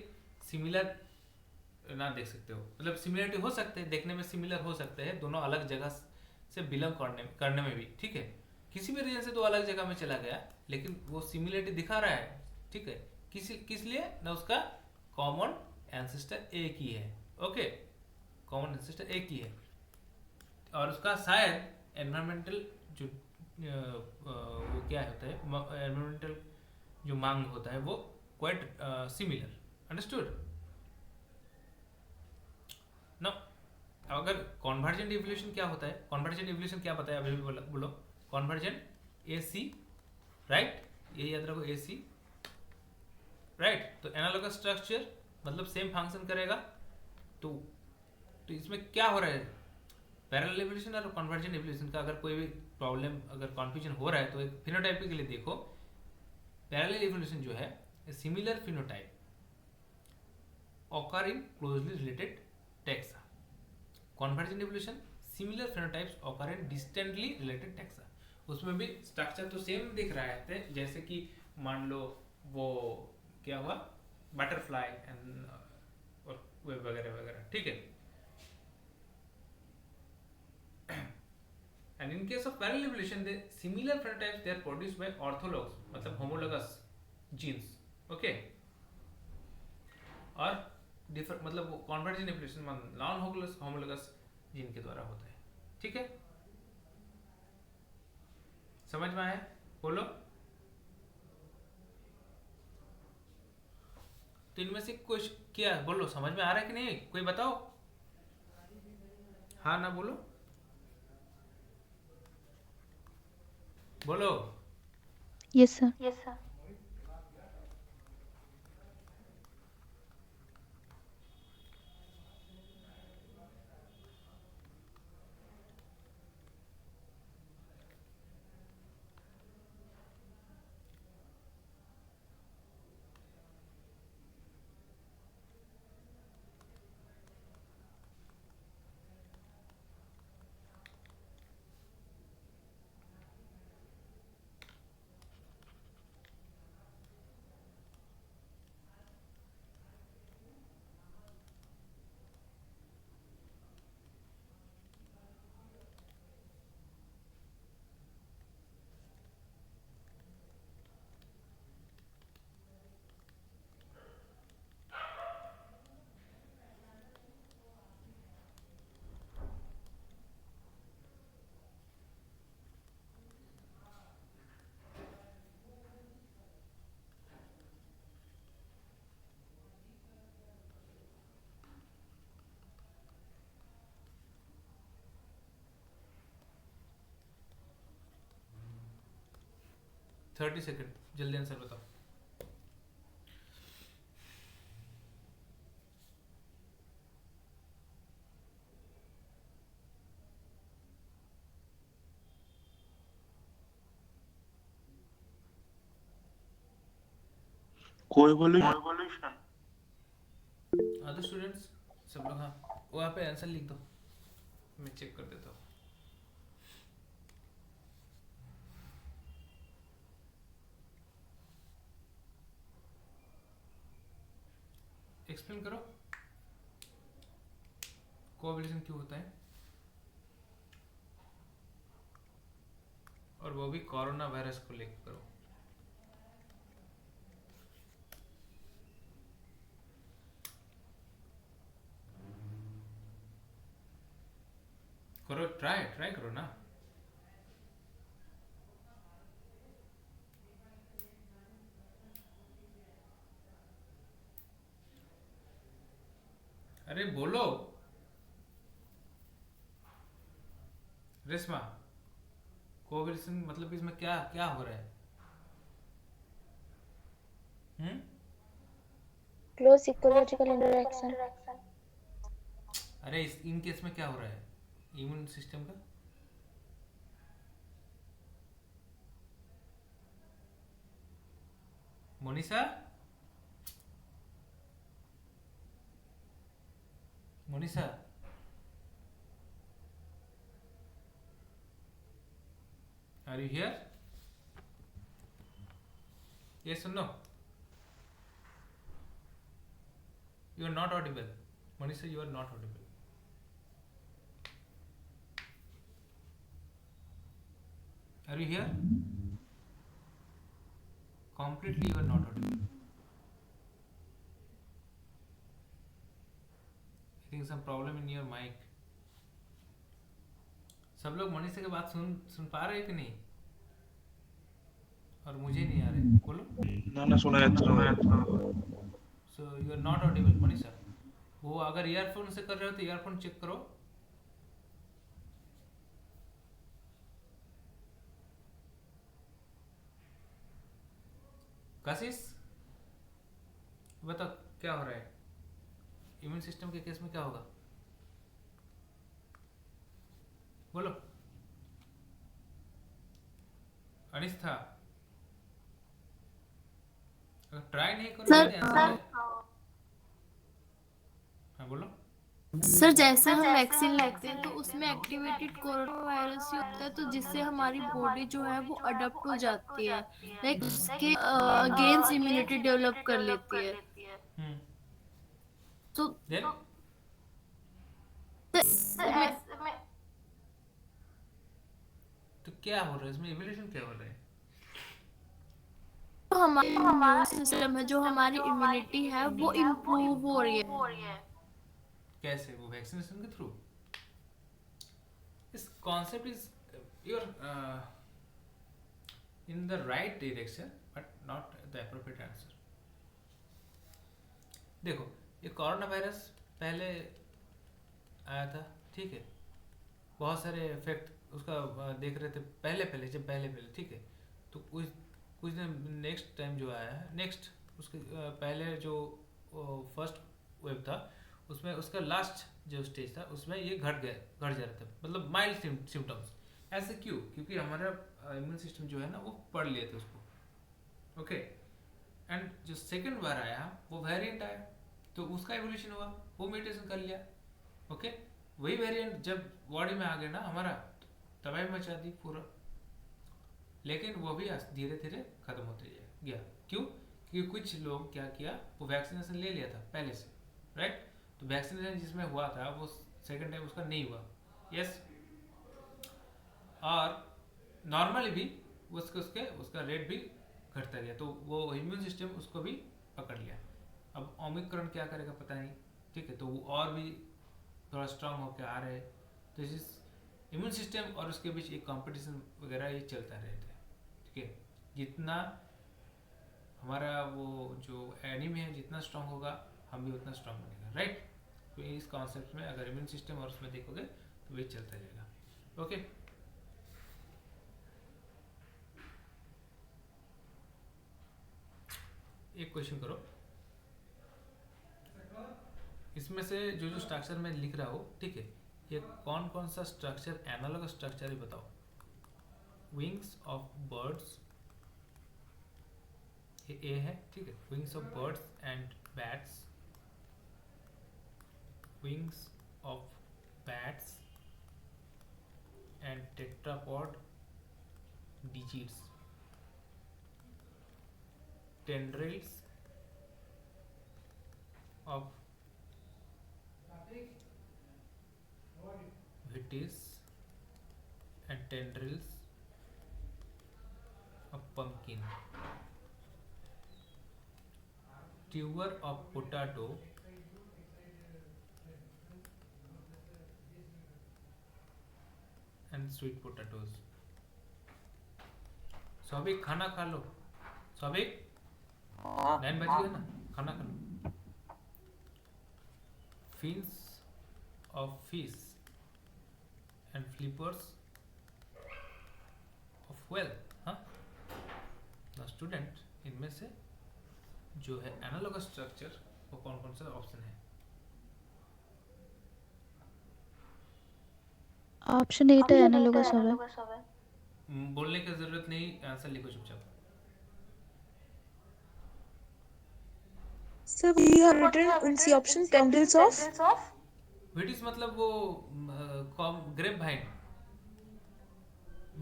सिमिलर ना देख सकते हो. मतलब सिमिलरिटी हो सकते हैं, देखने में सिमिलर हो सकते हैं दोनों अलग जगह से बिलोंग करने में भी. ठीक है, किसी भी रीजन से दो अलग जगह में चला गया लेकिन वो सिमिलरिटी दिखा रहा है. ठीक है, किस लिए ना, उसका कॉमन एंसेस्टर एक ही है. ओके, कॉमन एंसेस्टर एक ही है, और उसका शायद एनवायरमेंटल जो वो क्या होता है, एनवायरमेंटल जो मांग होता है वो क्वाइट सिमिलर. अंडरस्टूड? ना अगर कॉन्वर्जेंट इवोल्यूशन क्या होता है, कॉन्वर्जेंट इवोल्यूशन क्या बताया अभी भी बोलो. Convergent AC, right? ये याद रखो, AC, राइट? तो एनालॉगस स्ट्रक्चर मतलब सेम फंक्शन करेगा. तो इसमें क्या हो रहा है, पैरेलल इवोल्यूशन और कन्वर्जेंट इवोल्यूशन का अगर कोई भी प्रॉब्लम, अगर कन्फ्यूजन हो रहा है तो एक फिनोटाइप के लिए देखो. पैरेलल इवोल्यूशन जो है, similar phenotype occur in closely related taxa. Convergent evolution, similar phenotypes occur in distantly related taxa. उसमें भी स्ट्रक्चर तो सेम दिख रहा है, जैसे कि मान लो वो क्या हुआ, बटरफ्लाई एंड और वगैरह वगैरह. ठीक है, and in case of parallel evolution the similar phenotypes they are produced by orthologs, मतलब homologous genes. okay, और डिफरेंट मतलब वो convergent evolution non homologous gene के द्वारा होता है. ठीक है, समझ में आया? बोलो. तो इनमें से कुछ क्या, बोलो, समझ में आ रहा है कि नहीं? कोई बताओ. हाँ ना बोलो, बोलो. Yes sir. 30 सेकंड, जल्दी आंसर बताओ। कोएवोल्यूशन। अदर स्टूडेंट्स सब लोग, हाँ वहाँ पे आंसर लिख दो, मैं चेक कर देता हूँ। एक्सप्लेन करो कोएवोल्यूशन क्यों होता है, और वो भी कोरोना वायरस को लेकर करो। करो, ट्राई करो ना। अरे बोलो रेशमा, कोएवोल्यूशन मतलब इसमें क्या क्या हो रहा है? Close ecological interaction. अरे इन केस में क्या हो रहा है इम्यून सिस्टम का? Monisa, Monisa, are you here? Yes और no? You are not audible. Monisa, you are not audible. Are you here? Completely you are not audible. I think some problem in your mic. सब लोग मनीषा की बात सुन पा रहे हैं कि नहीं? और मुझे नहीं आ रहे, बोलो। ना सुना है। So you are not audible, Manisha. वो अगर ईयरफोन से कर रहे हो तो ईयरफोन चेक करो। कशिश बताओ क्या हो रहा है इम्यून सिस्टम के केस में, क्या होगा बोलो। अनिस्था, अगर ट्राई नहीं करो सर, तो आंसर। हाँ बोलो। सर जैसे हम वैक्सीन लेते हैं तो उसमें एक्टिवेटेड कोरोना वायरस ही होता है, तो जिससे हमारी बॉडी जो है वो अडॉप्ट हो जाती है, लाइक उसके अगेंस्ट इम्यूनिटी डेवलप कर लेती है। तो देन तो क्या हो रहा है इसमें, इवोल्यूशन क्या हो रहा है? तो हमारी इम्यून सिस्टम है, जो हमारी इम्यूनिटी है वो इम्प्रूव हो रही है। कैसे? वो वैक्सीनेशन के थ्रू। इस concept is your in the right direction but not the appropriate answer. देखो ये कोरोना वायरस पहले आया था, ठीक है, बहुत सारे इफेक्ट उसका देख रहे थे पहले, ठीक है। तो कुछ दिन नेक्स्ट टाइम जो आया है, नेक्स्ट उसके पहले जो फर्स्ट वेव था उसमें उसका लास्ट जो स्टेज था उसमें ये घट जा रहा था, मतलब माइल्ड सिम्टम्स। ऐसे क्यों? क्योंकि हमारा इम्यून सिस्टम जो है ना वो पढ़ लिए थे उसको, ओके। एंड जो सेकेंड बार आया वो वेरिएंट आया, तो उसका एवोल्यूशन हुआ, वो म्यूटेशन कर लिया, ओके। वही वेरिएंट जब बॉडी में आ गया ना हमारा, तबाही मचा दी पूरा। लेकिन वो भी धीरे धीरे खत्म होते गया। क्यों? क्योंकि कुछ लोग क्या किया, वो वैक्सीनेशन ले लिया था पहले से, राइट। तो वैक्सीनेशन जिसमें हुआ था वो सेकेंड टाइम उसका नहीं हुआ, यस। और नॉर्मली भी उसका रेट भी घटता गया, तो वो इम्यून सिस्टम उसको भी पकड़ लिया। अब ओमिक्रॉन क्या करेगा पता नहीं, ठीक है, तो वो और भी थोड़ा स्ट्रांग होकर आ रहे हैं। तो इस इम्यून सिस्टम और उसके बीच एक कंपटीशन वगैरह ये चलता रहता है, ठीक है। जितना हमारा वो जो एनिमी है जितना स्ट्रांग होगा, हम भी उतना स्ट्रांग बनेगा, राइट। तो इस कॉन्सेप्ट में अगर इम्यून सिस्टम और उसमें देखोगे तो वही चलता रहेगा, ओके। एक क्वेश्चन करो, इसमें से जो जो स्ट्रक्चर मैं लिख रहा हूँ, ठीक है, ये कौन कौन सा स्ट्रक्चर एनालॉग स्ट्रक्चर है बताओ। विंग्स ऑफ बर्ड्स, ये ए है, ठीक है। Wings of birds and bats, wings of bats and tetrapod digits, tendrils of vitis and tendrils of pumpkin, tuber of potato and sweet potatoes। स्वाभाविक खाना खा लो, स्वाभाविक 9 बज गया ना, खाना खा लो। fins of fish and flippers of whale। हाँ ना स्टूडेंट, इनमें से जो है एनालॉगस स्ट्रक्चर वो कौन कौन सा ऑप्शन है? ऑप्शन 8 एनालॉगस হবে। बोलने की जरूरत नहीं, आंसर लिखो चुपचाप। So we have written in the option tendrils of Vitis मतलब वो grape wine,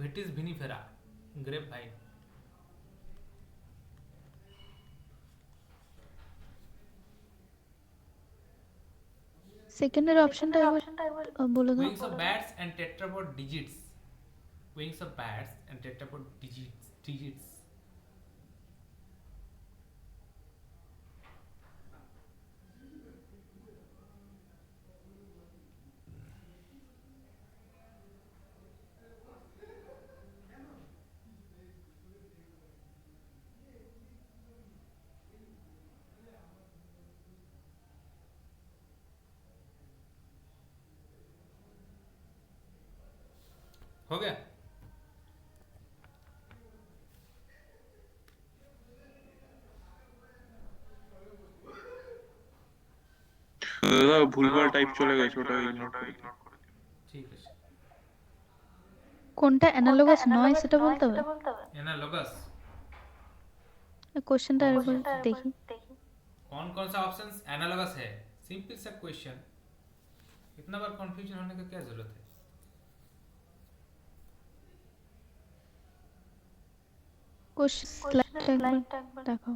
Vitis vinifera, grape wine. সেকেন্ডের অপশনটা একবার বলে দাও। Wings of bats and tetrapod digits, wings of bats and tetrapod digits। हो गया? দাদা ভুলভাল টাইপ চলে গেছে, ওটা ইগনোর করে দিন। ঠিক আছে। কোনটা অ্যানালগাস নয় সেটা বলতে হবে। एनालॉगस কোশ্চেনটা একবার দেখি। कौन कौन सा ऑप्शंस एनालॉगस है? सिंपल सा क्वेश्चन, इतना बार कंफ्यूजन होने का क्या जरूरत है? কোশ্চেন স্লাইডটা একবার দেখাও।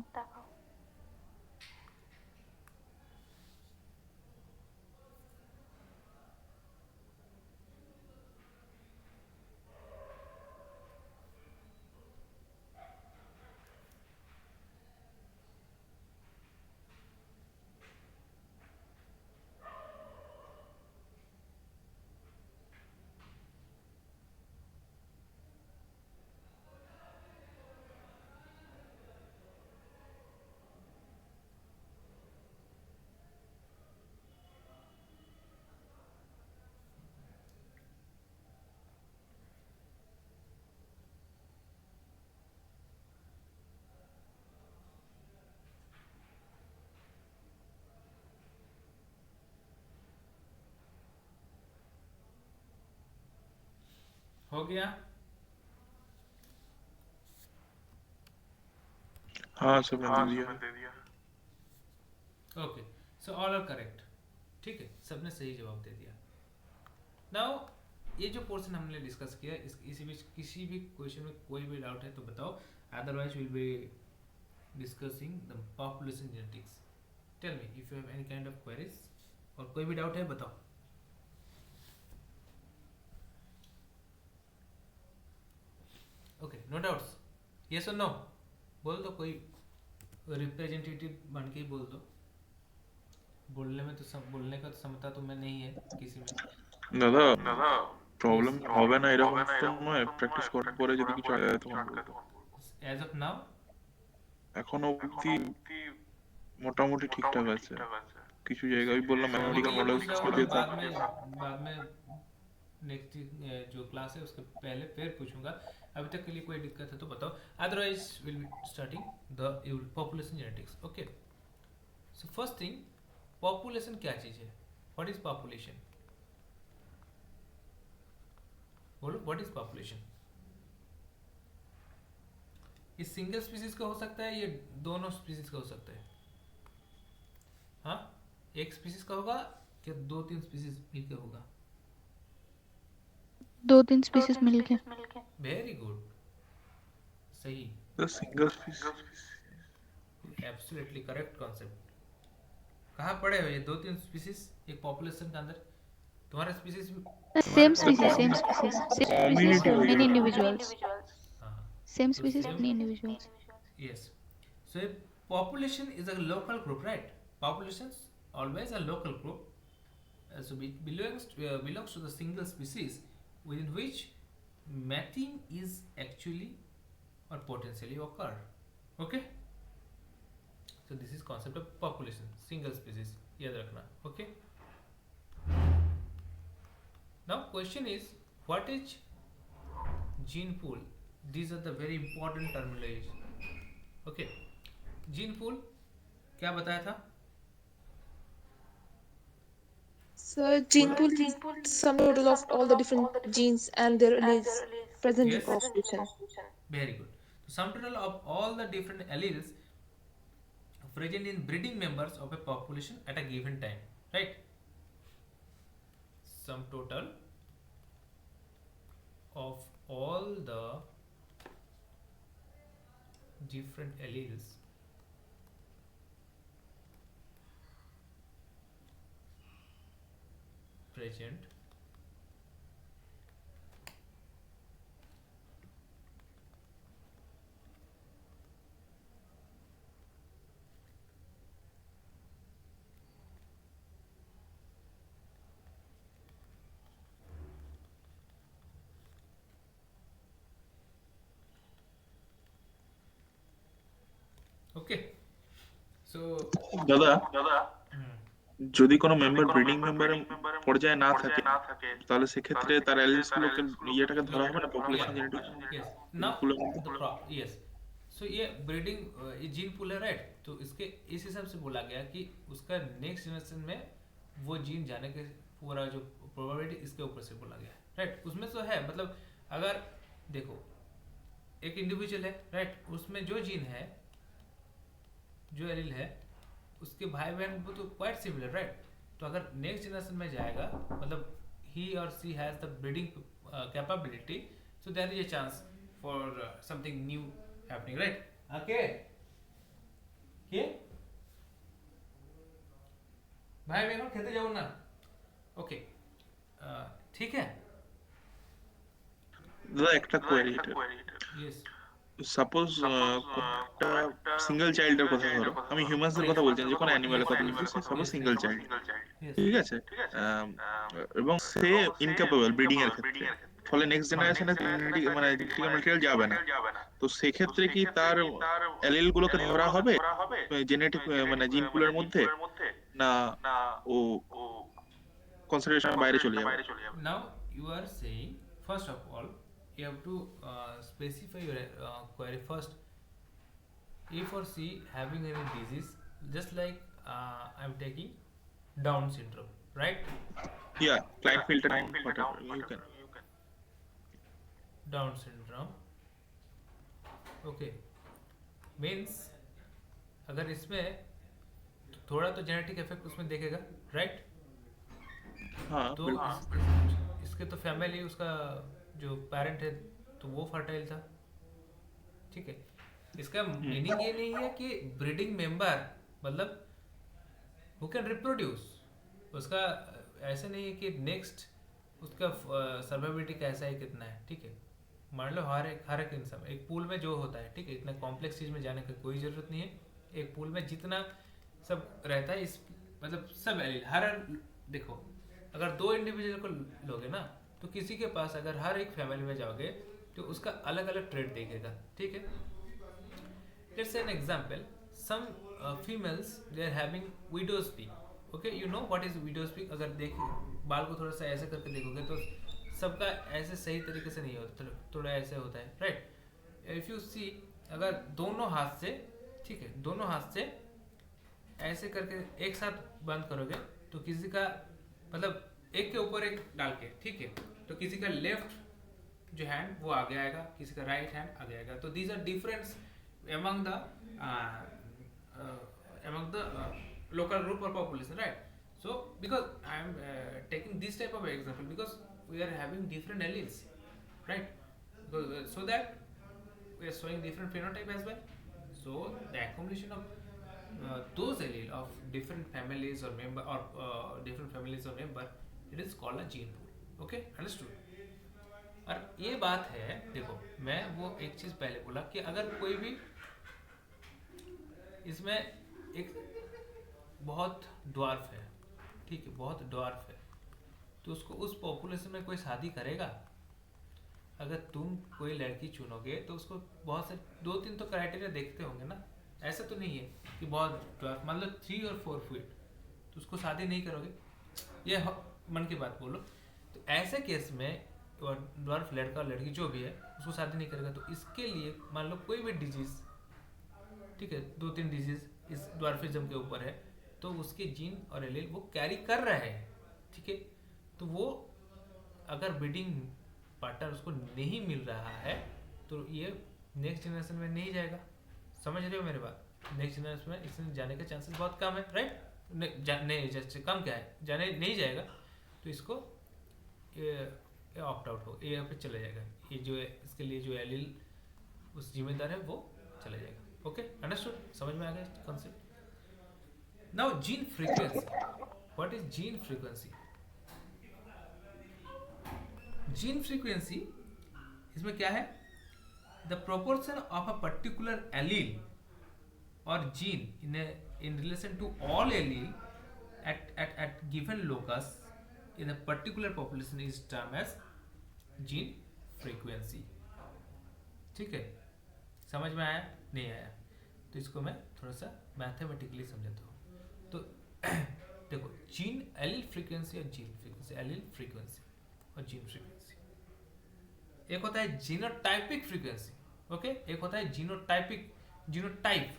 हो गया? हाँ सब मैंने दे दिया। Okay, so all are correct, ठीक है, सबने सही जवाब दे दिया। नाउ ये जो पोर्शन हमने डिस्कस किया, इसी बीच किसी भी क्वेश्चन में कोई भी डाउट है तो बताओ, otherwise will be discussing the population genetics. Tell me if you have any kind of queries, और कोई भी डाउट है बताओ। ओके, नो डाउट्स, यस और नो बोल दो, कोई रिप्रेजेंटेटिव बन के ही बोल दो। बोलने में तो सब, बोलने का तो क्षमता तो मैं नहीं है किसी में। দাদা প্রবলেম হবে না এরকম তো নয়, প্র্যাকটিস করার পরে যদি কিছু আগে তখন বলবো। एज ऑफ नाउ এখনো অবধি মোটামুটি ঠিকঠাক আছে, কিছু জায়গায় আমি বললাম ম্যাথমেটিক্যাল মডেল করে দিয়ে बाद में नेक्स्ट जो क्लास है उसके पहले फिर पूछूंगा। अभी तक के लिए कोई दिक्कत है तो बताओ, otherwise will be starting the population genetics. Okay, so first thing, population क्या चीज़ है? What is population? बोलो, व्हाट इज पॉपुलेशन? ये सिंगल स्पीसीज का हो सकता है, ये दोनों स्पीसीज का हो सकता है। हाँ, एक स्पीसीज का होगा क्या 2-3 स्पीसीज मिलकर होगा? 2-3 स्पीसीज मिलके। वेरी गुड, सही, तो single species absolutely correct concept. कहाँ पढ़े हो ये 2-3 स्पीसीज एक पॉपुलेशन के अंदर? तुम्हारा स्पीसीज सेम स्पीसीज Community हो मेनी गया। इंडिविजुअल्स। हाँ, सेम तो species same- many individuals. yes, so a population is a local group, right? Populations always a local group, so it belongs to the single species within which mating is actually or potentially occur. Okay, so this is concept of population, single species, याद रखना। Okay, now question is, what is gene pool? These are the very important terminologies. Okay, gene pool क्या बताया था? So gene pool is sum total of all the different genes and their alleles present in Yes. population. Very good. So sum total of all the different alleles present in breeding members of a population at a given time, right? Sum total of all the different alleles present okay, so দাদা যদি কোনো member breeding মেম্বারের পর্যায়ে না থাকে তাহলে সেক্ষেত্রে তার অ্যালিলস গুলোকে ইয়েটাকে ধরা হবে না population genetic yes, now yes, so ये ब्रीडिंग ये जीन पूल है, राइट? तो इसके इस हिसाब से बोला गया कि उसका नेक्स्ट जनरेशन में वो जीन जाने के पूरा जो प्रोबेबिलिटी इसके ऊपर से बोला गया है, राइट? उसमें तो है, मतलब अगर देखो एक इंडिविजुअल है, राइट? उसमें जो जीन है, जो एलील है, उसके भाई बहन वो तो क्वाइट सिमिलर, राइट? तो अगर नेक्स्ट जनरेशन में जाएगा, मतलब ही और she has the breeding capability, so there is a chance for something new happening, right? Okay, ये भाई बहन खेते जाओ ना, ओके, ठीक है, দাদা একটা কোয়েরি यस, সাপোজ একটা সিঙ্গেল চাইল্ডের কথা ধরো, আমি হিউম্যানসের কথা বলছি না, যে কোনো অ্যানিমালের কথা বলছি, সাপোজ সিঙ্গেল চাইল্ড, यस, ঠিক আছে, এবং সে ইনক্যাপেবল ব্রিডিং এর ক্ষেত্রে, ফলে নেক্সট জেনারেশনে মানে জেনেটিক্যাল ম্যাটেরিয়াল যাবে না, তো সেক্ষেত্রে কি তার অ্যালিল গুলোকে ধরা হবে জেনেটিক মানে জিন পুলের মধ্যে, না ও কনসিডারেশনের বাইরে চলে যাবে? now you are saying, first of all you have to specify your query first. If or C having any disease, just like I'm taking Down syndrome, right? Yeah, client filter whatever you can. Down syndrome, okay, means अगर इसमें थोड़ा तो genetic effect उसमें देखेगा, right? हाँ तो इसके तो फैमिली, उसका जो पेरेंट है तो वो फर्टाइल था, ठीक है? इसका मीनिंग ये नहीं है कि ब्रीडिंग मेंबर मतलब हु कैन रिप्रोड्यूस, उसका ऐसे नहीं है कि नेक्स्ट उसका सर्वाइविलिटी कैसा है, कितना है, ठीक है? मान लो हर एक इंसान एक पूल में जो होता है, ठीक है, इतना कॉम्प्लेक्स चीज में जाने की कोई जरूरत नहीं है। एक पूल में जितना सब रहता है, इस मतलब सब एलील हर, देखो अगर 2 इंडिविजुअल को लोगे ना, तो किसी के पास अगर हर एक फैमिली में जाओगे तो उसका अलग अलग ट्रेड देखेगा, ठीक है? Let's say an example, some females they are having widow's peak, okay, you know what is widow's peak? अगर देख बाल को थोड़ा सा ऐसे करके देखोगे तो सबका ऐसे सही तरीके से नहीं होता, थोड़ा ऐसे होता है, राइट। इफ यू सी, अगर दोनों हाथ से, ठीक है, दोनों हाथ से ऐसे करके एक साथ बंद करोगे तो किसी का मतलब एक के ऊपर एक डाल के, ठीक है, तो किसी का लेफ्ट जो हैंड वो आगे आएगा, किसी का राइट हैंड आगे आएगा। तो these are difference among the local group or population, right? So because I am taking this type of example because we are having different alleles, right? Because, so that we are showing different phenotype as well. So the accumulation of those allele of different families or member or different families or member, it is called a gene pool. Okay, understood? और ये बात है, देखो मैं वो एक चीज पहले बोला कि अगर कोई भी इसमें एक बहुत ड्वार्फ है, ठीक है, बहुत ड्वार्फ है, तो उसको उस पॉपुलेशन में कोई शादी करेगा? अगर तुम कोई लड़की चुनोगे तो उसको बहुत से 2-3 तो क्राइटेरिया देखते होंगे ना। ऐसा तो नहीं है कि बहुत ड्वार्फ, मान लो 3 और 4 फीट, तो उसको शादी नहीं करोगे, ये मन की बात बोलो। तो ऐसे केस में ड्वार्फ लड़का लड़की जो भी है उसको शादी नहीं करेगा। तो इसके लिए मान लो कोई भी डिजीज, ठीक है, 2-3 डिजीज इस ड्वार्फिज्म के ऊपर है, तो उसके जीन और एलील वो कैरी कर रहे हैं, ठीक है। तो वो अगर ब्रीडिंग पार्टनर उसको नहीं मिल रहा है तो ये नेक्स्ट जनरेशन में नहीं जाएगा। समझ रहे हो मेरी बात? नेक्स्ट जनरेशन में इसमें जाने का चांसेस बहुत कम है, राइट? नहीं, जैसे कम क्या है, जाने नहीं जाएगा, तो इसको ऑप्ट आउट हो, ये पे चले जाएगा। ये जो है इसके लिए जो एलील उस जिम्मेदार है वो चला जाएगा। Okay, understood? समझ में आ गया concept? Now gene frequency, what is gene frequency? Gene frequency इसमें क्या है? The proportion of a particular allele और gene in relation to all allele at given locus in a particular population is termed as gene frequency। ठीक है, समझ में आया? नहीं आया तो इसको मैं थोड़ा सा मैथमेटिकली समझाता हूँ। तो देखो, जीन एलील फ्रीक्वेंसी और जीन फ्रीक्वेंसी, एलील फ्रीक्वेंसी और जीन फ्रीक्वेंसी, एक होता है जीनोटाइपिक फ्रीक्वेंसी, ओके, एक होता है जीनोटाइप।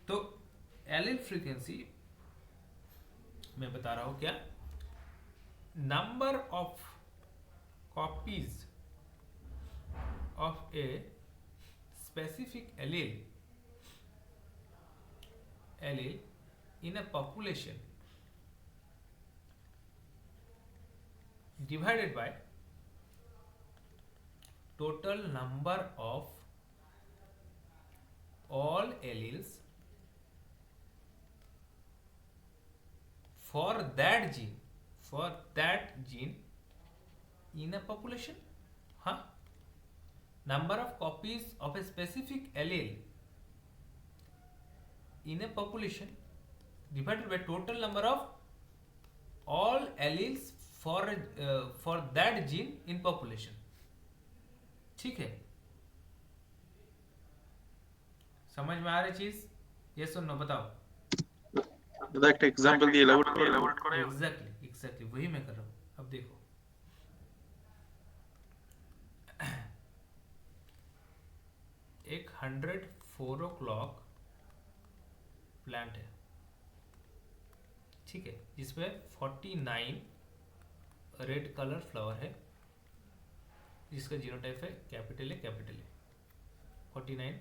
तो एलील फ्रीक्वेंसी मैं बता रहा हूं क्या, number of copies of a specific allele in a population divided by total number of all alleles for that gene in a population। हाँ, number of copies of a specific allele in a population divided by total number of all alleles for that gene in population। ठीक है, समझ में आ रही चीज? ये सुनो, बताओ। दादा एक एग्जांपल दिए, एलाबोरेट करो। एग्जैक्टली वही मैं कर रहा हूँ। अब देखो, एक 104 o'clock प्लांट है, ठीक है, जिसमें 49 रेड कलर फ्लावर है, जिसका जीनोटाइप है कैपिटल ए 49,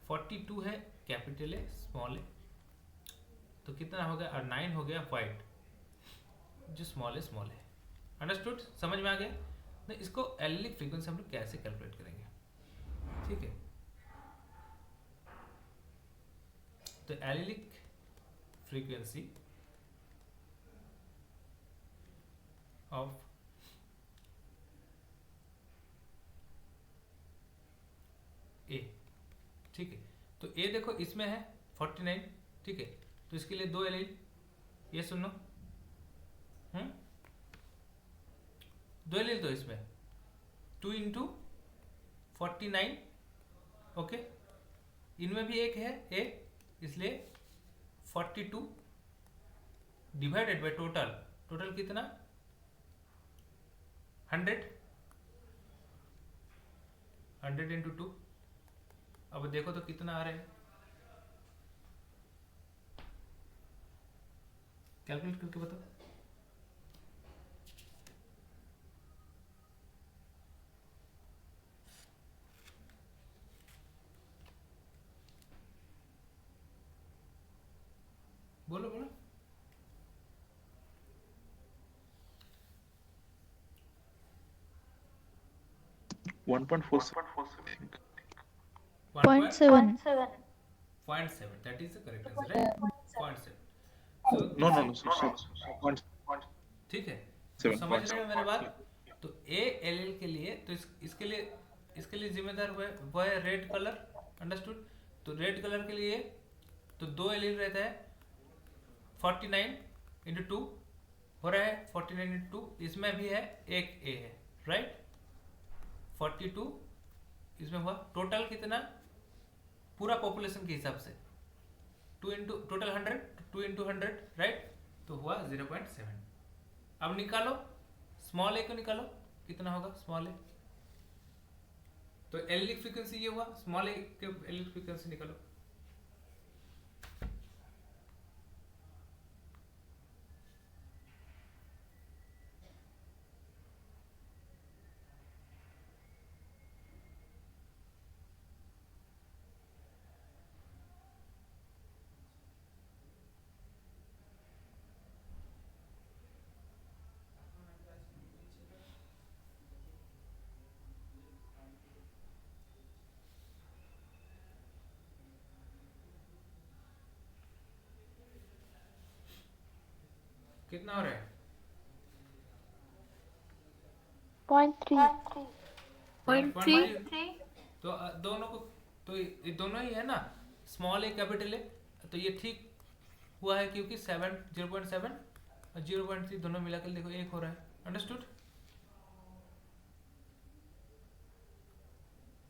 42 है कैपिटल ए स्मॉल ए, तो कितना हो गया? और 9 हो गया वाइट, जो स्मॉल है। अंडरस्टूड? समझ में आ गया ना? इसको एलीलिक फ्रीक्वेंसी हम लोग कैसे कैलकुलेट करेंगे, ठीक है? तो एलीलिक फ्रीक्वेंसी ऑफ ए, ठीक है, तो ए देखो इसमें है 49, ठीक है, तो इसके लिए 2 एलील, ये सुनो, 2 एलील तो इसमें 2 into 49, ओके, इनमें भी एक है ए, इसलिए 42 डिवाइडेड बाय टोटल कितना 100 इंटू 2, अब देखो तो कितना आ रहा है, कैलकुलेट करके बताओ। बोलो बोलो। 1.47 0.7. 0.7, that is the correct answer, right? 0.7. So no this no no is, sir, sir, 0.7 ठीक है, तो समझ रहे हो मेरे बात। तो ए एल एल के लिए तो इसके लिए जिम्मेदार वह है रेड कलर, अंडरस्टूड। तो रेड कलर के लिए तो 2 एल रहता है, 49 इंटू 2 हो रहा है, 49 इंटू 2, इसमें भी है एक ए है, राइट। 42 इसमें हुआ, टोटल कितना पूरा पॉपुलेशन के हिसाब से 2 इंटू टोटल 100, 2 इंटू 100, राइट, तो हुआ 0.7। अब निकालो स्मॉल ए को, निकालो कितना होगा स्मॉल ए। तो एलिक फ्रीक्वेंसी ये हुआ, स्मॉल ए के एलिक फ्रीक्वेंसी निकालो। कितना हो रहा है? 0.3. 0.3. तो दोनों को, तो ये दोनों ही है ना, स्मॉल ए कैपिटल ए, तो ये ठीक हुआ है क्योंकि 0.7 और 0.3 दोनों मिलाकर देखो एक हो रहा है, understood.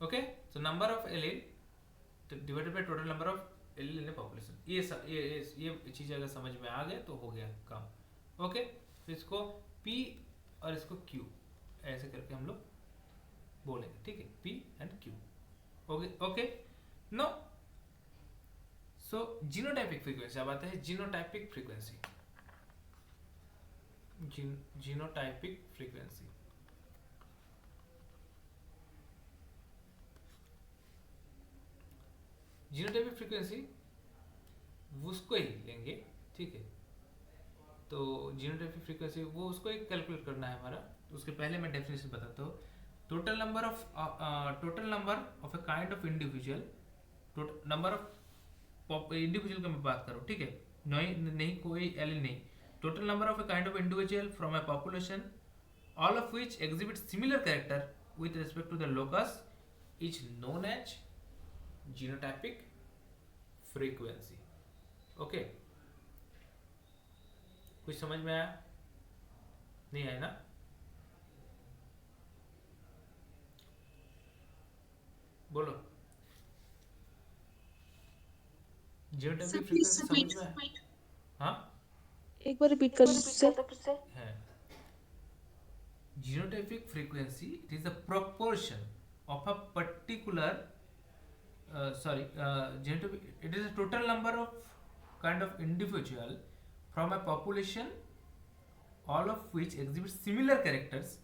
Okay, so number of allele divided by total number of allele in population, ये चीज अगर समझ में आ गया तो हो गया काम। ओके, तो इसको P और इसको Q ऐसे करके हम लोग बोलेंगे, ठीक है, P and Q। Okay no, so genotypic frequency, अब आते हैं genotypic frequency. Genotypic frequency, genotypic frequency उसको ही लेंगे, ठीक है। तो जीनोटाइपिक फ्रीक्वेंसी वो उसको ही कैलकुलेट करना है हमारा। तो उसके पहले मैं डेफिनेशन बताता हूँ। Total number of a kind of individual, number of individual का मैं बात करूँ, ठीक है, नहीं कोई एलिल नहीं। Total number of a kind of individual from a population all of which exhibit similar character with respect to the locus is known as genotypic frequency. Okay, कुछ समझ में आया? नहीं आया ना? बोलो। जीनोटाइपिक फ्रीक्वेंसी समझ में आया? हाँ, एक बार रिपीट कर दीजिए। है genotypic frequency, it is the proportion of a particular genotypic, it is a total number of kind of individual from a population all of which exhibit similar characters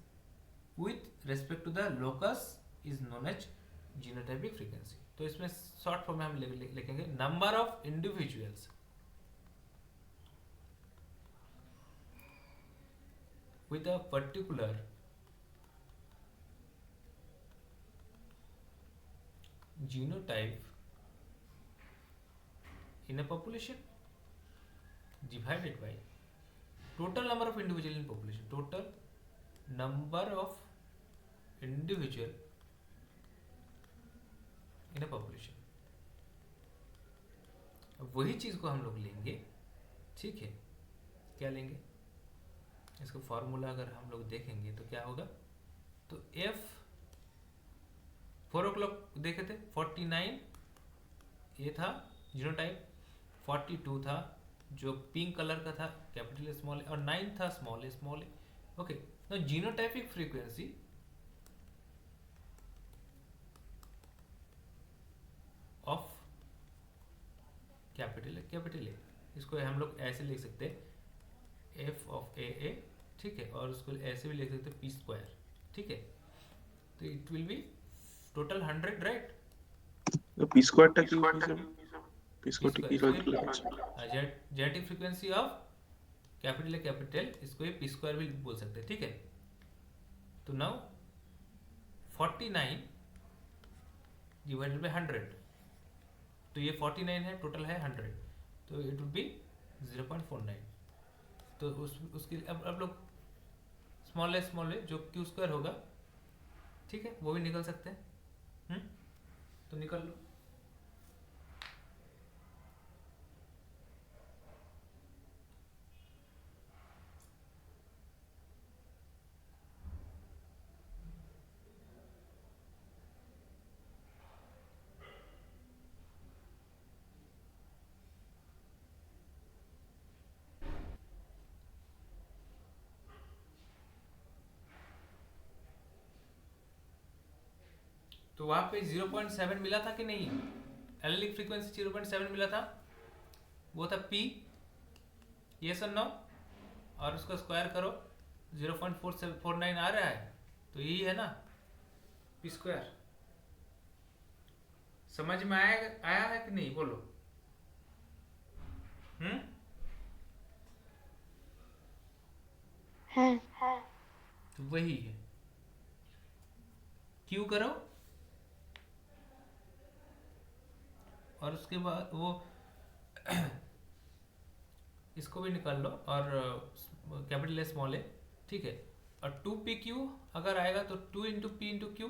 with respect to the locus is known as genotypic frequency। तो इसमें short form में हम लिखेंगे number of individuals with a particular genotype in a population divided by total number of individual in population, total number of individual in a population। वही चीज को हम लोग लेंगे, ठीक है, क्या लेंगे, इसका फॉर्मूला अगर हम लोग देखेंगे तो क्या होगा। तो F 4 o'clock देखे थे 49 ये था जीनोटाइप, 42 था जो पिंक कलर का था कैपिटल स्मॉल ए, और 9 था small A. Okay, Now genotypic frequency of capital A, इसको हम लोग ऐसे लिख सकते हैं एफ ऑफ ए, ठीक है, और उसको ऐसे भी लिख सकते हैं पी स्क्वायर, ठीक है। तो it will be total 100, right. तो पी स्क्वायरটা কি হিসাবে পি স্কোয়ারটা কি হয়? जेनेटिक फ्रीक्वेंसी ऑफ कैपिटल इसको पी स्क्वायर भी बोल सकते हैं, ठीक है। तो नाउ 49 डिवाइडेड बाय 100, तो ये 49 है, टोटल है 100, तो इट वुड बी 0.49। तो उसके अब लोग स्मॉल है जो क्यू स्क्वायर होगा, ठीक है, वो भी निकल सकते हैं। तो निकल लो। तो वहां पे 0.7 मिला था कि नहीं? एलिक फ्रीक्वेंसी 0.7 मिला था, वो था P, यस और नो, और उसका स्क्वायर करो 0.49 आ रहा है, तो यही है ना P स्क्वायर। समझ में आया है कि नहीं, बोलो। है। तो वही है, क्यू करो और उसके बाद वो इसको भी निकाल लो, और कैपिटल ए स्मॉल ए, ठीक है। और 2pq अगर आएगा तो 2 into P into Q,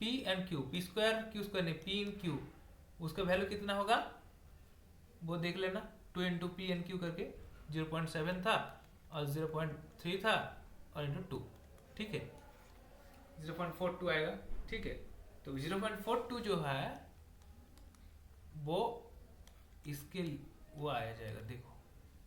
P and Q, P square Q square नहीं, पी इन क्यू, उसका वैल्यू कितना होगा वो देख लेना। 2 इंटू पी एन क्यू करके 0.7 था और 0.3 था और इंटू 2, ठीक है, 0.42 आएगा, ठीक है। तो 0.42 जो है वो इसके वो आया जाएगा, देखो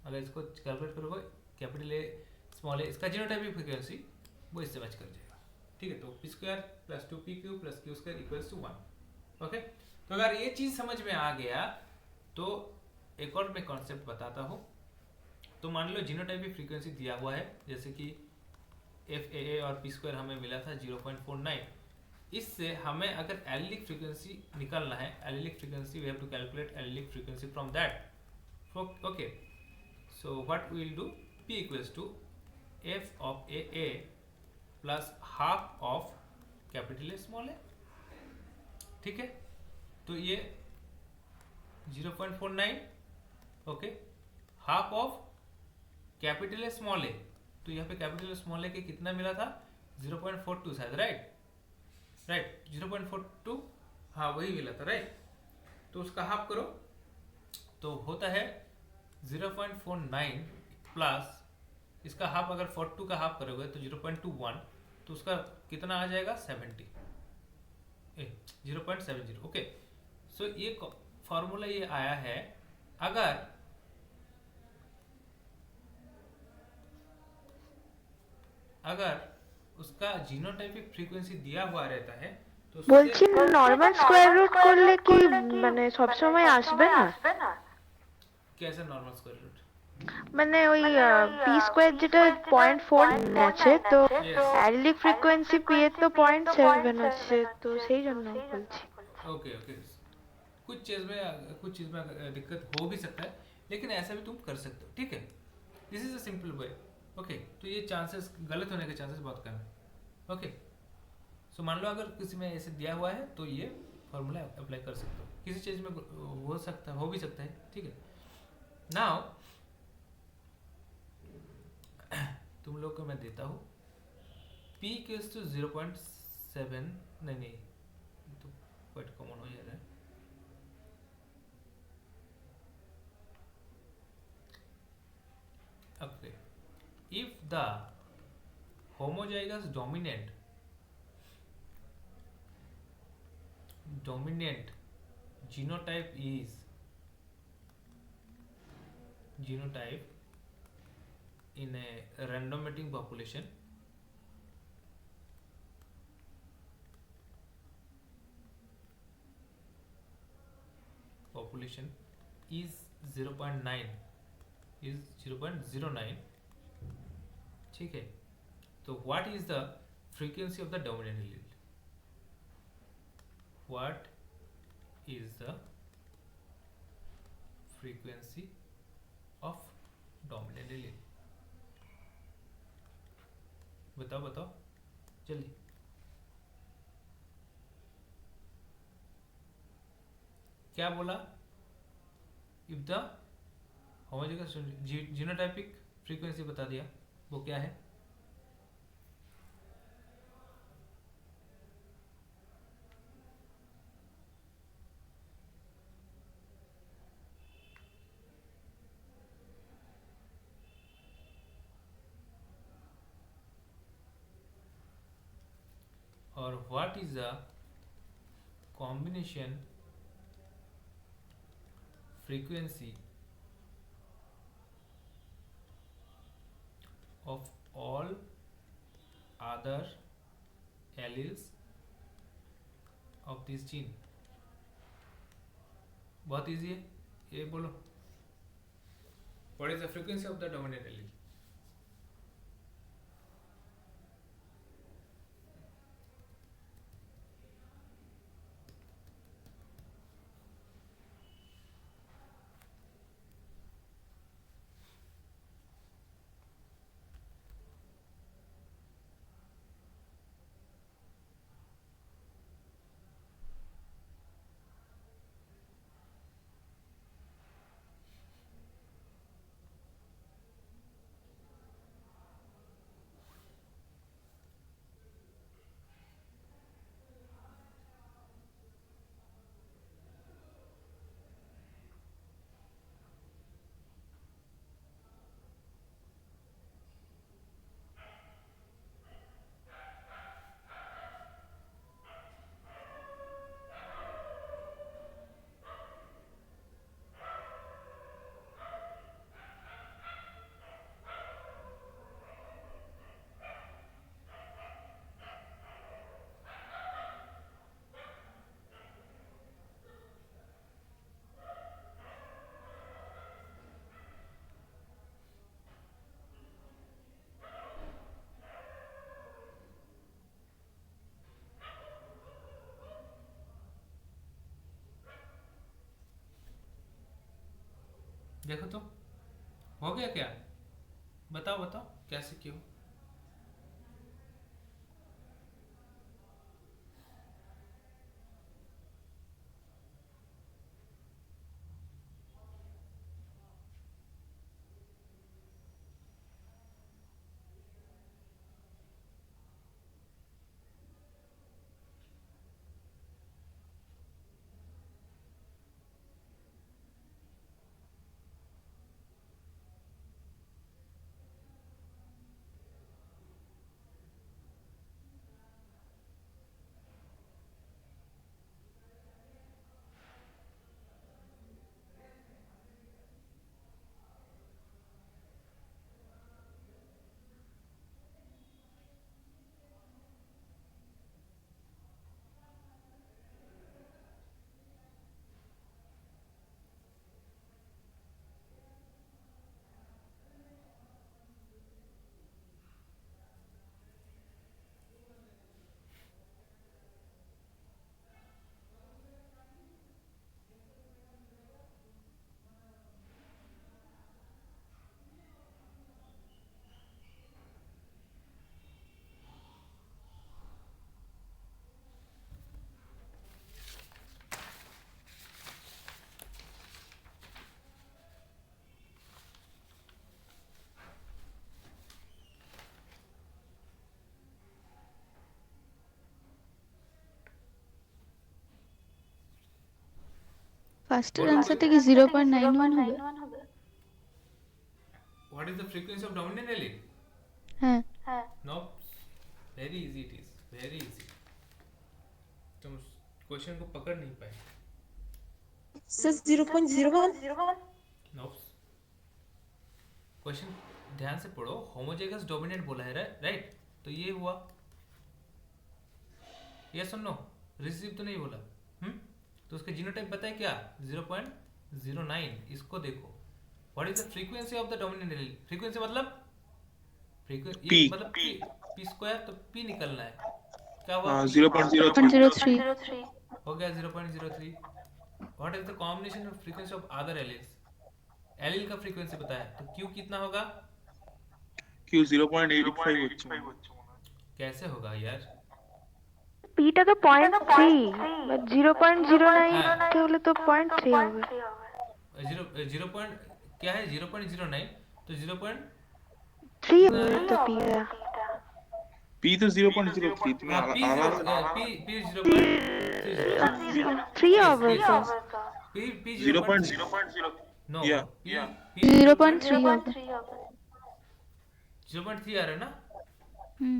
अगर इसको कैलकुलेट करोगे कैपिटल ए स्मॉल ए, इसका जीनोटाइपिक फ्रीक्वेंसी वो इससे मैच कर जाएगा, ठीक है। तो p square plus 2pq plus q square equals to 1। Okay, तो अगर ये चीज समझ में आ गया तो एक और मैं कॉन्सेप्ट बताता हूँ। तो मान लो जीनोटाइपिक फ्रीक्वेंसी दिया हुआ है, जैसे कि एफ ए और पी स्क्वायर हमें मिला था 0.49। इससे हमें अगर एलिलिक फ्रीक्वेंसी निकालना है, allelic frequency we have to calculate allelic frequency from that. Okay, so what we will do, p equals to F of A plus half of capital A small a, ठीक है। तो ये 0.49, okay, half of capital A small a, तो यहाँ पे capital A small ए के कितना मिला था 0.42 शायद, राइट 0.42, हाँ वही मिला था, राइट। तो उसका हाफ करो तो होता है 0.49 प्लस इसका हाफ, अगर 42 का हाफ करोगे तो 0.21, तो उसका कितना आ जाएगा 0.70, ओके। सो ये फॉर्मूला ये आया है, अगर उसका जीनोटाइपिक फ्रीक्वेंसी दिया हुआ रहता है तो বলছি নরমাল স্কয়ার রুট করলে কি মানে সব সময় আসবে না? कैसे नॉर्मल स्क्वायर रूट? মানে ওই পি স্কয়ার যেটা 0.4 আছে, তো অ্যালিলিক ফ্রিকোয়েন্সি পি এর তো 0.7 আছে, তো সেই জন্য বলছি। ओके, कुछ चीज में दिक्कत हो भी सकता है, लेकिन ऐसा भी तुम कर सकते हो, ठीक है। This is a simple way, okay. तो ये चांसेस गलत होने के चांसेस बहुत कम है, ओके। सो मान लो अगर किसी में ऐसे दिया हुआ है तो ये फॉर्मूला अप्लाई कर सकते हो, किसी चीज में हो भी सकता है, ठीक है। नाउ तुम लोग को मैं देता हूँ p इक्वल्स टू 0.7, नहीं तो क्वाइट कॉमन हो जा रहा है। Okay, if the homozygous dominant genotype in a random mating population, is 0.9, is 0.09, ठीक है. तो what is the frequency of the dominant allele? What is the frequency of dominant allele? बताओ बताओ जल्दी. क्या बोला? इफ द होमोजेगस जीनोटाइपिक फ्रीक्वेंसी बता दिया, वो क्या है? और what is the combination frequency of all other alleles of this gene? बहुत इजी है, ये बोलो. What is the frequency of the dominant allele? देखो तो हो गया क्या? बताओ बताओ कैसे क्यों? ফার্স্টের আনসারটা কি 0.91 হবে? What is the frequency of dominant allele? হ্যাঁ. No, very easy it is, very easy. तुम क्वेश्चन को पकड़ नहीं पाए. Sir, 0.01. No. क्वेश्चन ध्यान से पढ़ो, होमोजेगस डोमिनेंट बोला है, राइट? तो ये हुआ, यस और नो? रिसीव तो नहीं बोला। तो उसका जीनोटाइप पता है क्या? 0.09। इसको देखो, what is the frequency of the dominant allele? Frequency मतलब P। मतलब पी स्क्वायर, तो पी निकलना है। क्या हुआ? 0.03। 0.03 हो गया 0.03। What is the combination of frequency of other alleles? Allele का फ्रीक्वेंसी पता है, तो क्यू कितना होगा? Q 0.85 হচ্ছে মনে হয়। कैसे होगा यार? পিটা তো 0.3 বাট 0.09 हाँ, কে হলে তো 0.3 হবে। 0 पॉइंट क्या है? 0.09, तो 0. 3 হবে তো পিটা। P তো 0.03, তুমি हाँ, P আলাদা P P 0.30, 3 yes হবে yes তো। P 0.0 0.0, no, Yeah. P 0.3 হবে। 0.3 आ रहा है ना? হুম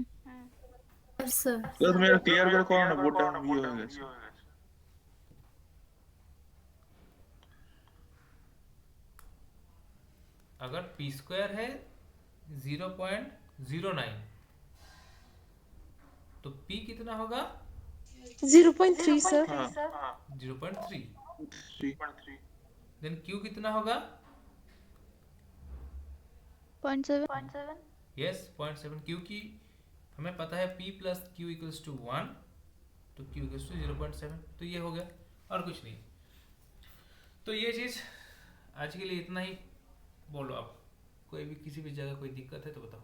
सर তো তুমি এটা ক্লিয়ার করে করো না, বোর্ডটা এখন ইয়ে হয়ে গেছে। अगर P स्क्वायर है 0.09, तो P कितना होगा? 0.3 sir. हाँ 0.3। 3। देन Q कितना होगा? 0.7 यस 0.7, क्योंकि हमें पता है P plus Q equals to 1, तो Q इक्वल्स टू 0.7, तो ये हो गया और कुछ नहीं। तो ये चीज़ आज के लिए इतना ही। बोलो आप, कोई भी किसी भी जगह कोई दिक्कत है तो बताओ।